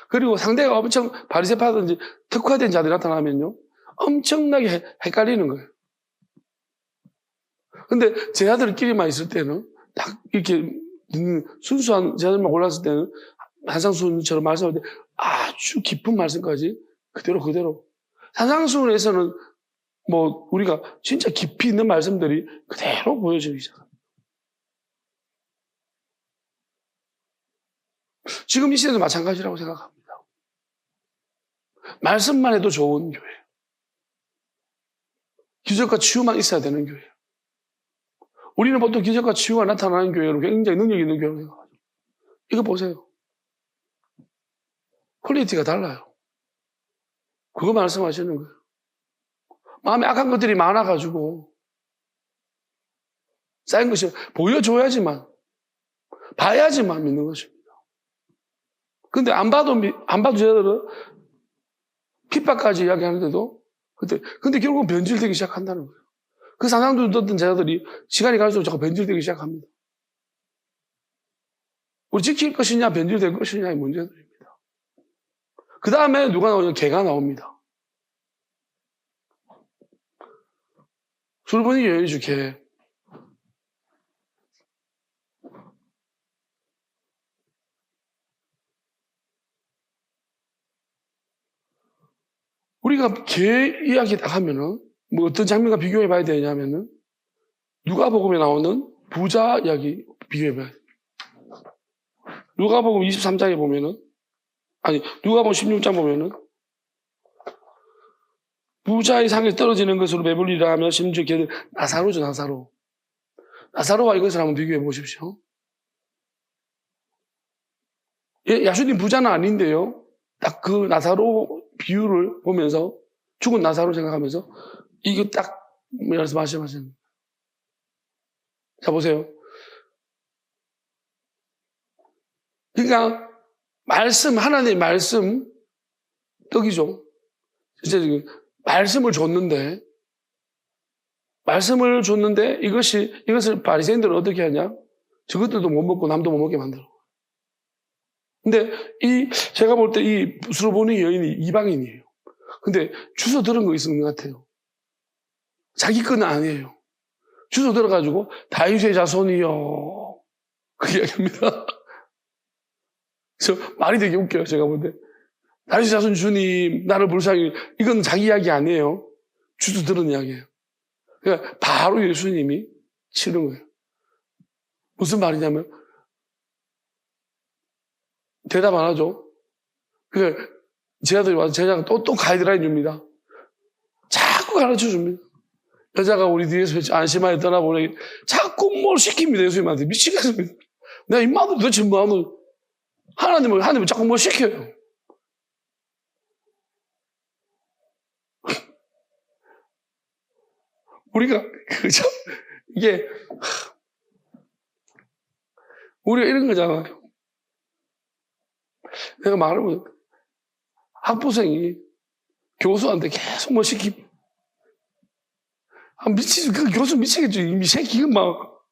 그리고 상대가 엄청 바리새파든지 특화된 자들이 나타나면요 엄청나게 헷갈리는 거예요. 근데 제자들끼리만 있을 때는 딱 이렇게 순수한 제자들만 골랐을 때는 산상수훈처럼 말씀할 때 아주 깊은 말씀까지 그대로 산상수훈에서는 뭐 우리가 진짜 깊이 있는 말씀들이 그대로 보여지기 시작합니다. 지금 이 시대도 마찬가지라고 생각합니다. 말씀만 해도 좋은 교회, 기적과 치유만 있어야 되는 교회. 우리는 보통 기적과 치유가 나타나는 교회로 굉장히 능력 있는 교회로 생각하죠. 이거 보세요. 퀄리티가 달라요. 그거 말씀하시는 거예요. 마음에 악한 것들이 많아가지고 쌓인 것이 보여줘야지만 봐야지만 믿는 것입니다. 근데 안 봐도 제자들은 핍박까지 이야기하는데도 근데 결국은 변질되기 시작한다는 거예요. 그 산상수훈 듣던 제자들이 시간이 갈수록 자꾸 변질되기 시작합니다. 우리 지킬 것이냐 변질될 것이냐의 문제들입니다. 그 다음에 누가 나오냐? 개가 나옵니다. 술분위기 여인이죠, 개. 우리가 개 이야기 딱 하면은 뭐 어떤 장면과 비교해 봐야 되냐면은 누가복음에 나오는 부자 이야기 비교해 봐야 돼요. 누가복음 23장에 보면은 누가복음 16장 보면은 부자의 상에 떨어지는 것으로 배불리라 하며 심지어 걔들 나사로죠, 나사로. 나사로와 이것을 한번 비교해 보십시오. 야수님 부자는 아닌데요. 딱 그 나사로 비유를 보면서 죽은 나사로 생각하면서 이거 딱 말씀하시는 거예요. 자, 보세요. 그러니까 하나님의 말씀 떡이죠. 진짜 말씀을 줬는데 이것을 바리새인들은 어떻게 하냐? 저것들도 못 먹고 남도 못 먹게 만들어. 근데 제가 볼 때 이 수로보니 여인이 이방인이에요. 근데 주소 들은 거 있는 것 같아요. 자기 건 아니에요. 주소 들어가지고 다윗의 자손이요. 그 이야기합니다. 그래서 말이 되게 웃겨요. 제가 볼 때. 다윗의 자손 주님, 나를 불쌍히. 이건 자기 이야기 아니에요. 주소 들은 이야기예요. 그러니까 바로 예수님이 치는 거예요. 무슨 말이냐면 대답 안 하죠. 그러니까 제자들이 와서 제자가 또 가이드라인 줍니다. 자꾸 가르쳐 줍니다. 여자가 우리 뒤에서 안심하여 떠나보내 자꾸 뭘 시킵니다. 예수님한테 미치겠습니다. 내가 입맛도 도대체 뭐하는 하나님을 자꾸 뭘 시켜요. 우리가 그죠? 이게 우리가 이런 거잖아요. 내가 말하면 학부생이 교수한테 계속 뭐 시키고 그 교수 미치겠죠. 이미 새끼가 막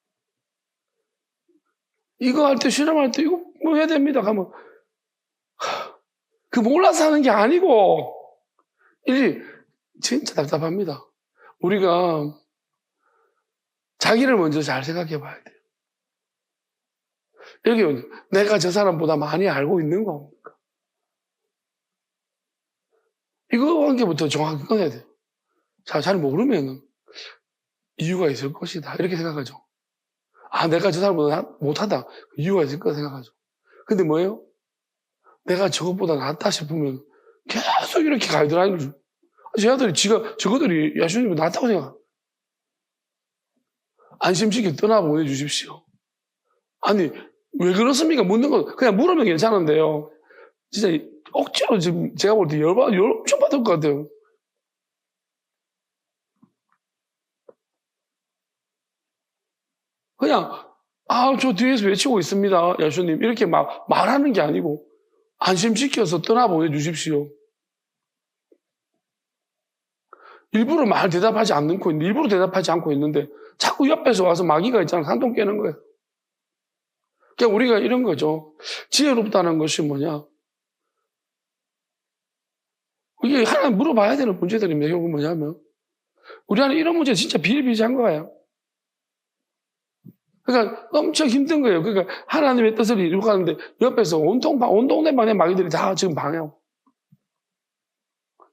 이거 할 때 실험할 때 이거 뭐 해야 됩니다. 하면 그 몰라서 하는 게 아니고 이게 진짜 답답합니다. 우리가 자기를 먼저 잘 생각해 봐야 돼요. 이렇게 내가 저 사람보다 많이 알고 있는 겁니까? 이거 관계부터 정확히 꺼내야 돼요. 자, 잘 모르면 이유가 있을 것이다. 이렇게 생각하죠. 아, 내가 저 사람보다 못하다. 이유가 있을 거다 생각하죠. 근데 뭐예요? 내가 저것보다 낫다 싶으면 계속 이렇게 가이드라인을 줘. 제 아들이 저거들이 야수님보다 낫다고 생각. 안심시켜 떠나보내주십시오. 아니, 왜 그렇습니까? 묻는 거, 그냥 물으면 괜찮은데요. 진짜 억지로 지금 제가 볼 때 엄청 받을 것 같아요. 그냥, 저 뒤에서 외치고 있습니다. 야수님. 이렇게 막 말하는 게 아니고, 안심시켜서 떠나보내주십시오. 일부러 말 대답하지 않고 있는데, 일부러 대답하지 않고 있는데, 자꾸 옆에서 와서 마귀가 있잖아. 산동 깨는 거예요. 그러니까 우리가 이런 거죠. 지혜롭다는 것이 뭐냐? 이게 하나님 물어봐야 되는 문제들입니다. 결국 뭐냐면, 우리 안에 이런 문제 진짜 비일비재한 거예요. 그러니까 엄청 힘든 거예요. 그러니까 하나님의 뜻을 이루고 가는데 옆에서 온 동네 방에 마귀들이 다 지금 방해하고.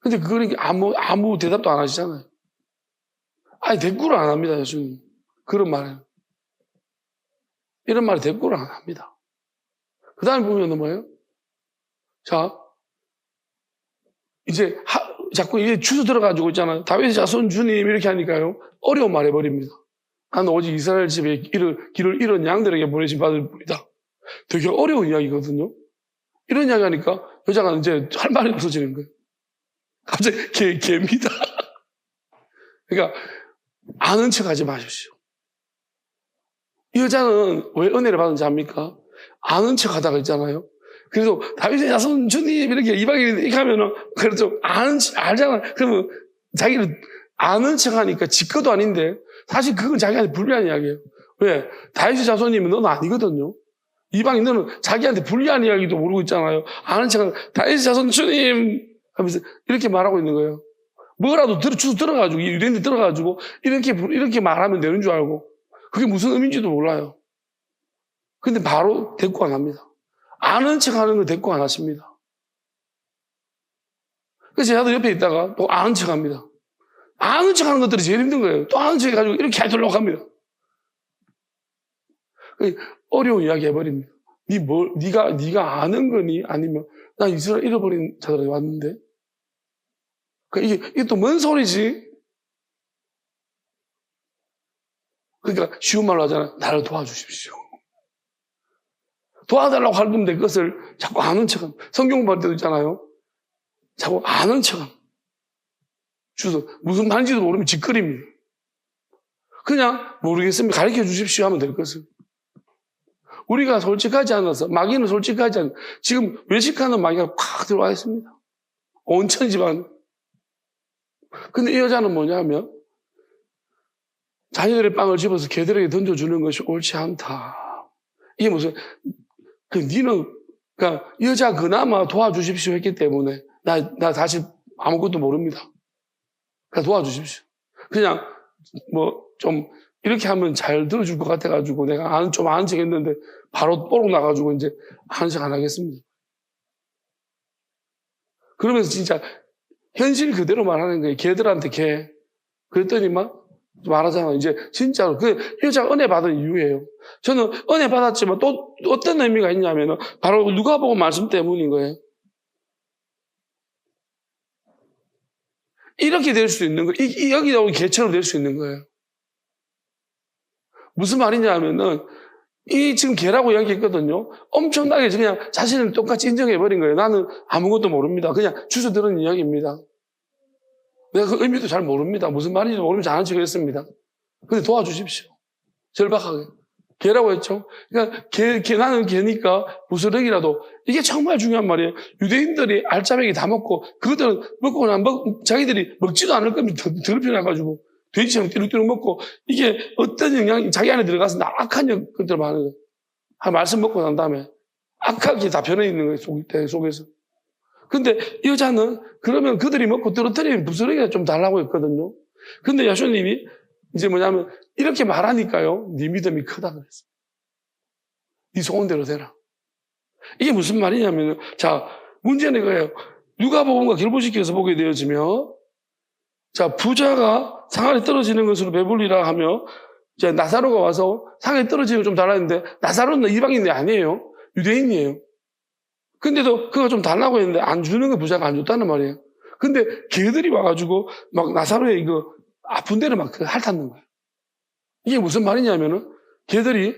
근데 그거는 아무 대답도 안 하시잖아요. 아니, 대꾸를 안 합니다, 예수님. 그런 말은. 이런 말에 대꾸를 안 합니다. 그 다음에 보면 뭐예요? 자, 이제 자꾸 이게 주소 들어가지고 있잖아요. 다윗의 자손 주님 이렇게 하니까요. 어려운 말 해버립니다. 나는 오직 이스라엘 집에 길을 잃은 양들에게 보내신 받을 뿐이다. 되게 어려운 이야기거든요. 이런 이야기 하니까 여자가 이제 할 말이 없어지는 거예요. 갑자기 개입니다. 그러니까 아는 척 하지 마십시오. 이 여자는 왜 은혜를 받은지 압니까? 아는 척 하다가 있잖아요. 그래서 다윗의 자손 주님 이렇게 이방인 이렇게 하면은 그래도 알잖아. 그러면 자기는 아는 척 하니까 지 것도 아닌데 사실 그건 자기한테 불리한 이야기예요. 왜? 다윗의 자손님은 너는 아니거든요. 이방인 너는 자기한테 불리한 이야기도 모르고 있잖아요. 아는 척은 다윗의 자손 주님 하면서 이렇게 말하고 있는 거예요. 뭐라도 주워 들어가지고 유대인들 들어가지고 이렇게 말하면 되는 줄 알고 그게 무슨 의미인지도 몰라요. 근데 바로 대꾸 안 합니다. 아는 척 하는 걸 대꾸 안 하십니다. 그래서 제가 옆에 있다가 또 아는 척 합니다. 아는 척 하는 것들이 제일 힘든 거예요. 또 아는 척 해가지고 이렇게 해두려고 합니다. 어려운 이야기 해버립니다. 네가 아는 거니? 아니면, 난 이스라엘 잃어버린 자들이 왔는데? 이게 또 뭔 소리지? 그러니까 쉬운 말로 하잖아요. 나를 도와주십시오. 도와달라고 하는데 그것을 자꾸 아는 척 합니다. 성경 공부할 때도 있잖아요. 자꾸 아는 척 합니다. 주소 무슨 말인지도 모르면 짓거립니다. 그냥 모르겠으면 가르쳐 주십시오 하면 될 것을. 우리가 솔직하지 않아서 마귀는 솔직하지 않아서 지금 외식하는 마귀가 콱 들어와 있습니다. 온천 집안. 근데 이 여자는 뭐냐 하면 자녀들의 빵을 집어서 개들에게 던져주는 것이 옳지 않다. 이게 무슨 그러니까 이 여자 그나마 도와주십시오 했기 때문에 나 다시 아무것도 모릅니다. 그러니까 도와주십시오. 그냥 좀 이렇게 하면 잘 들어줄 것 같아가지고 내가 좀 아는 척 했는데 바로 뽀록 나가지고 이제 아는 척 안 하겠습니다. 그러면서 진짜 현실 그대로 말하는 거예요. 걔들한테 걔. 그랬더니 말하잖아. 이제 진짜로 그 여자가 은혜 받은 이유예요. 저는 은혜 받았지만 또 어떤 의미가 있냐면은 바로 누가복음 말씀 때문인 거예요. 이렇게 될 수 있는 거예요. 여기 나온 개처럼 될 수 있는 거예요. 무슨 말이냐 하면은 지금 개라고 이야기했거든요. 엄청나게 그냥 자신을 똑같이 인정해버린 거예요. 나는 아무것도 모릅니다. 그냥 주워 들은 이야기입니다. 내가 그 의미도 잘 모릅니다. 무슨 말인지 모르면서 아는 척 했습니다. 근데 도와주십시오. 절박하게. 개라고 했죠. 그러니까 나는 개니까 부스러기라도 이게 정말 중요한 말이에요. 유대인들이 알짜배기 다 먹고 그것들은 먹고 나면 자기들이 먹지도 않을 겁니다. 더럽혀놔가지고 돼지처럼 띠룩띠룩 먹고 이게 어떤 영향이 자기 안에 들어가서 악한 것들 많은 거예요. 한 말씀 먹고 난 다음에 악하게 다 변해 있는 거예요. 속에서. 근데 이 여자는 그러면 그들이 먹고 떨어뜨리면 부스러기가 좀 달라고 했거든요. 근데 예수님이 이제 뭐냐면 이렇게 말하니까요. 네 믿음이 크다 그랬어요. 네 소원대로 되라. 이게 무슨 말이냐면, 자, 문제는 이거예요. 누가복음과 결부시켜서 보게 되어지며, 자, 부자가 상하에 떨어지는 것으로 배불리라 하며, 이제 나사로가 와서 상하에 떨어지는 건 좀 달랐는데, 나사로는 이방인이 아니에요. 유대인이에요. 근데도 그가 좀 달라고 했는데, 안 주는 거 부자가 안 줬다는 말이에요. 근데 걔들이 와가지고, 막 나사로의 이거 아픈 데를 막 핥았는 거예요. 이게 무슨 말이냐면은, 걔들이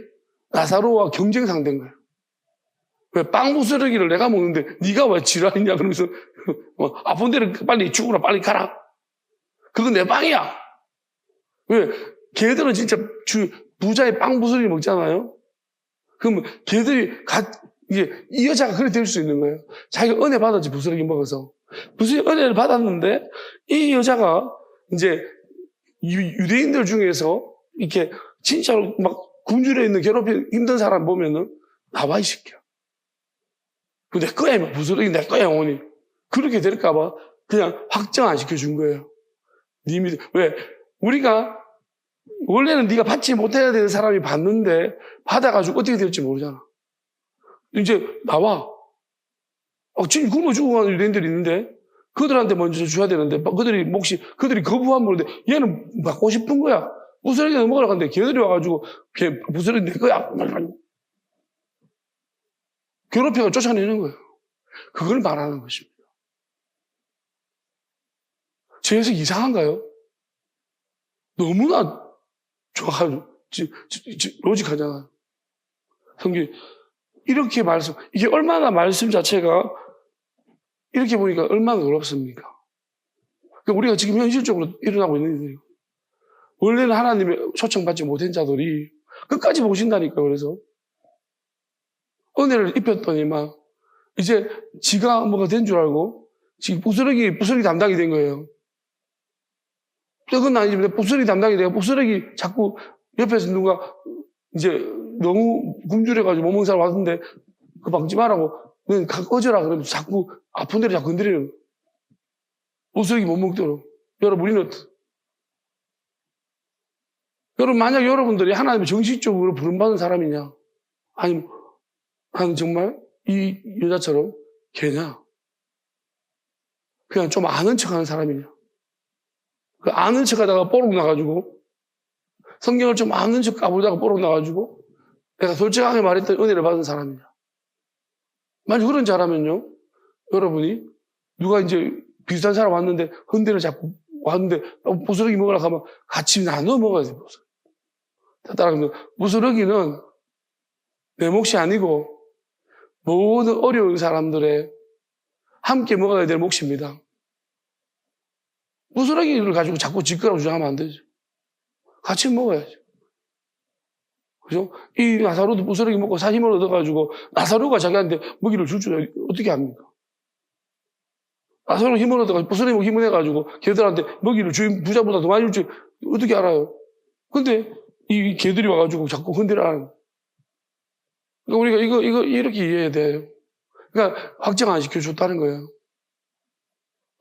나사로와 경쟁 상대인 거예요. 왜 빵 부스러기를 내가 먹는데 네가 왜 지랄이냐 그러면서 아픈 데를 빨리 죽으라 빨리 가라. 그건 내 빵이야. 왜? 걔들은 진짜 부자의 빵 부스러기 먹잖아요. 그럼 걔들이 이게 이 여자가 그래 될 수 있는 거예요. 자기가 은혜 받았지 부스러기 먹어서. 부스러기 은혜를 받았는데 이 여자가 이제 유대인들 중에서 이렇게 진짜로 막 굶주려 있는 괴롭히 힘든 사람 보면은 나와 이 새끼야. 내 거야, 막 부스러기 내 거야, 어머니. 그렇게 될까봐 그냥 확정 안 시켜준 거예요. 왜? 우리가, 원래는 네가 받지 못해야 되는 사람이 받는데, 받아가지고 어떻게 될지 모르잖아. 이제, 나와. 지금 굶어 죽어가는 유대인들이 있는데, 그들한테 먼저 줘야 되는데, 그들이 거부함으로 돼. 얘는 받고 싶은 거야. 부스러기 먹으러 갔는데, 걔들이 와가지고, 부스러기 내 거야. 괴롭혀가 쫓아내는 거예요. 그걸 말하는 것입니다. 제 해석 이상한가요? 너무나 정확하죠. 로직하잖아요. 성경 이렇게 이게 얼마나 말씀 자체가 이렇게 보니까 얼마나 어렵습니까? 그러니까 우리가 지금 현실적으로 일어나고 있는 일이에요. 원래는 하나님의 초청받지 못한 자들이 끝까지 보신다니까. 그래서 은혜를 입혔더니만 이제 지가 뭐가 된 줄 알고 지금 부스러기 담당이 된 거예요. 그건 아니지만 부스러기 담당이 돼요. 부스러기 자꾸 옆에서 누가 이제 너무 굶주려가지고 못 먹는 사람 왔는데 그 막지 말라고 넌 꺼져라 그러면 자꾸 아픈 데를 자꾸 건드리는 거예요. 부스러기 못 먹도록. 여러분 만약 여러분들이 하나님의 정식적으로 부름받은 사람이냐 아니면 정말 이 여자처럼 걔냐? 그냥 좀 아는 척하는 사람이냐? 그 아는 척하다가 뽀록 나가지고 성경을 좀 아는 척 까보다가 뽀록 나가지고 내가 솔직하게 말했던 은혜를 받은 사람이냐? 만약 그런 자라면요, 여러분이 누가 이제 비슷한 사람 왔는데 흔들을 자꾸 왔는데 부스러기 먹으려고 하면 같이 나눠 먹어야 돼. 따라가면 부스러기는 내 몫이 아니고 모든 어려운 사람들의 함께 먹어야 될 몫입니다. 부스러기를 가지고 자꾸 지끄라고 주장하면 안 되죠. 같이 먹어야죠. 그죠? 이 나사로도 부스러기 먹고 힘을 얻어가지고 나사로가 자기한테 먹이를 줄 줄 어떻게 합니까? 나사로 힘을 얻어가지고 부스러기 먹고 힘을 내가지고 걔들한테 먹이를 주인 부자보다 더 많이 줄지 어떻게 알아요? 근데 이 걔들이 와가지고 자꾸 흔들어하는. 그러니까 우리가 이거 이렇게 이해해야 돼요. 그러니까 확정 안 시켜줬다는 거예요.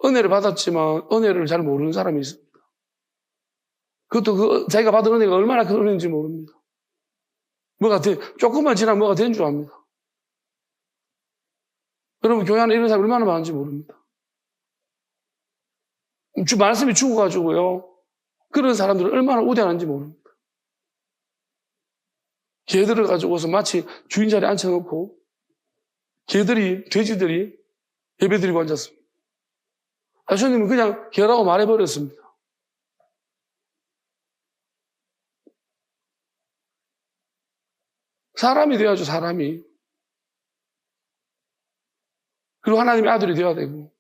은혜를 받았지만 은혜를 잘 모르는 사람이 있습니다. 그것도 자기가 받은 은혜가 얼마나 큰 은혜인지 모릅니다. 조금만 지나면 뭐가 된 줄 압니다. 여러분 교회 안에 이런 사람이 얼마나 많은지 모릅니다. 말씀이 죽어가지고요. 그런 사람들은 얼마나 우대하는지 모릅니다. 개들을 가지고서 마치 주인 자리에 앉혀놓고 돼지들이 예배드리고 앉았습니다. 예수님은 그냥 개라고 말해버렸습니다. 사람이 되어야죠, 사람이. 그리고 하나님의 아들이 되어야 되고.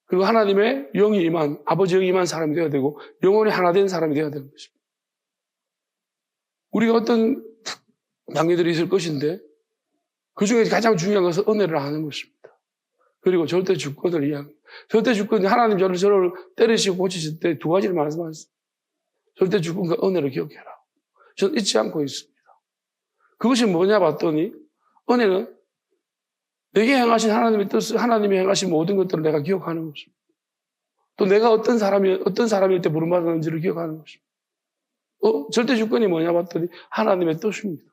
그리고 하나님의 영이 임한, 아버지 영이 임한 사람이 되어야 되고, 영혼이 하나 된 사람이 되어야 되는 것입니다. 우리가 어떤 단계들이 있을 것인데, 그 중에 가장 중요한 것은 은혜를 아는 것입니다. 그리고 절대 주권을 이해합니다. 절대 주권이 하나님 저를 때리시고 고치실 때 두 가지를 말씀하셨습니다. 절대 주권과 은혜를 기억해라. 저는 잊지 않고 있습니다. 그것이 뭐냐 봤더니 은혜는 내게 행하신 하나님의 뜻을, 하나님이 행하신 모든 것들을 내가 기억하는 것입니다. 또 내가 어떤 사람일 때 부름받았는지를 기억하는 것입니다. 절대 주권이 뭐냐 봤더니 하나님의 뜻입니다.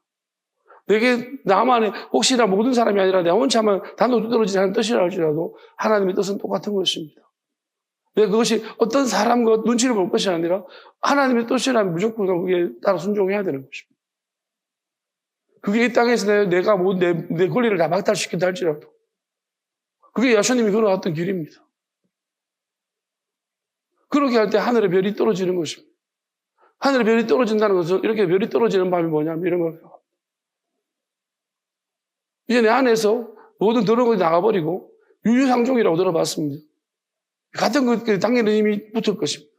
내게 나만의 혹시나 모든 사람이 아니라 내 혼자만 단독 떨어지지 않은 뜻이라 할지라도 하나님의 뜻은 똑같은 것입니다. 내가 그것이 어떤 사람과 눈치를 볼 것이 아니라 하나님의 뜻이라면 무조건 그게 따라 순종해야 되는 것입니다. 그게 이 땅에서 내가 내 권리를 다 박탈시킨다 할지라도 그게 예수님이 걸어왔던 길입니다. 그렇게 할 때 하늘의 별이 떨어지는 것입니다. 하늘의 별이 떨어진다는 것은 이렇게 별이 떨어지는 밤이 뭐냐면 이런 걸 이제 내 안에서 모든 더러운 것이 나가버리고 유유상종이라고 들어봤습니다. 같은 그 당연히 이미 붙을 것입니다.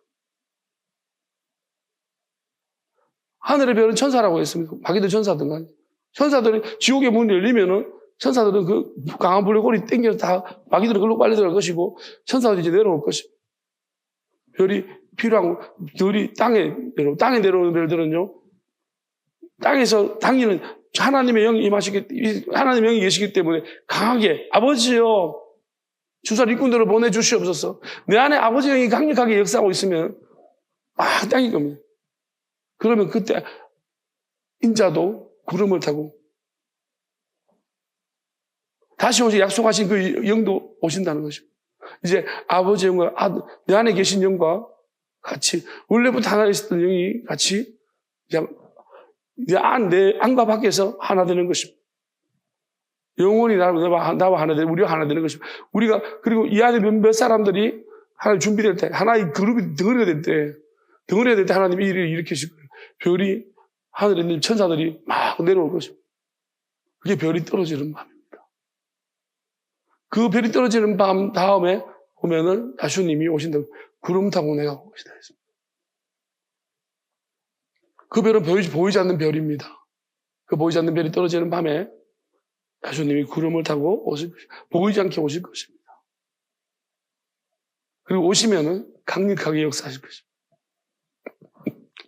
하늘의 별은 천사라고 했습니다. 마귀들 천사든 간에. 천사들이 지옥의 문이 열리면은 천사들은 그 강한 불의 골이 땡겨서 다 마귀들은 그걸로 빨리 들어갈 것이고 천사들이 이제 내려올 것입니다. 별이 필요한 별이 땅에 내려오는 별들은요. 땅에서 당기는 하나님의 영이 하나님의 영이 계시기 때문에 강하게 아버지요 주사 일꾼들을 보내주시옵소서. 내 안에 아버지 영이 강력하게 역사하고 있으면 막 당길 겁니다. 그러면 그때 인자도 구름을 타고 다시 오지 약속하신 그 영도 오신다는 것입니다. 이제 아버지 영과 내 안에 계신 영과 같이 원래부터 하나 있었던 영이 같이 내 안과 밖에서 하나 되는 것입니다. 영원히 나와 하나 되는, 우리가 하나 되는 것입니다. 우리가, 그리고 이 안에 몇 사람들이 하나님 준비될 때, 하나의 그룹이 덩어리가 될 때 하나님이 일을 일으키실 거예요. 별이, 하늘에 있는 천사들이 막 내려올 것입니다. 그게 별이 떨어지는 밤입니다. 그 별이 떨어지는 밤 다음에 보면은 예수님이 오신다고, 구름 타고 내가 오시다 했습니다. 그 별은 보이지 않는 별입니다. 그 보이지 않는 별이 떨어지는 밤에 예수님이 구름을 타고 오실 것입니다. 보이지 않게 오실 것입니다. 그리고 오시면은 강력하게 역사하실 것입니다.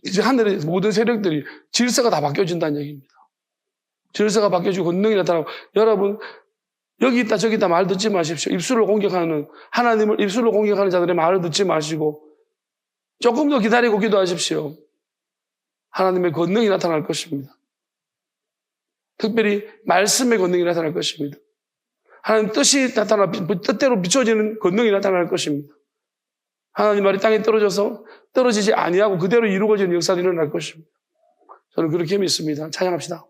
이제 하늘의 모든 세력들이 질서가 다 바뀌어진다는 얘기입니다. 질서가 바뀌어지고 권능이 나타나고 여러분 여기 있다 저기 있다 말 듣지 마십시오. 하나님을 입술로 공격하는 자들의 말을 듣지 마시고 조금 더 기다리고 기도하십시오. 하나님의 권능이 나타날 것입니다. 특별히 말씀의 권능이 나타날 것입니다. 하나님 뜻이 뜻대로 비춰지는 권능이 나타날 것입니다. 하나님 말이 땅에 떨어지지 아니하고 그대로 이루어지는 역사가 일어날 것입니다. 저는 그렇게 믿습니다. 찬양합시다.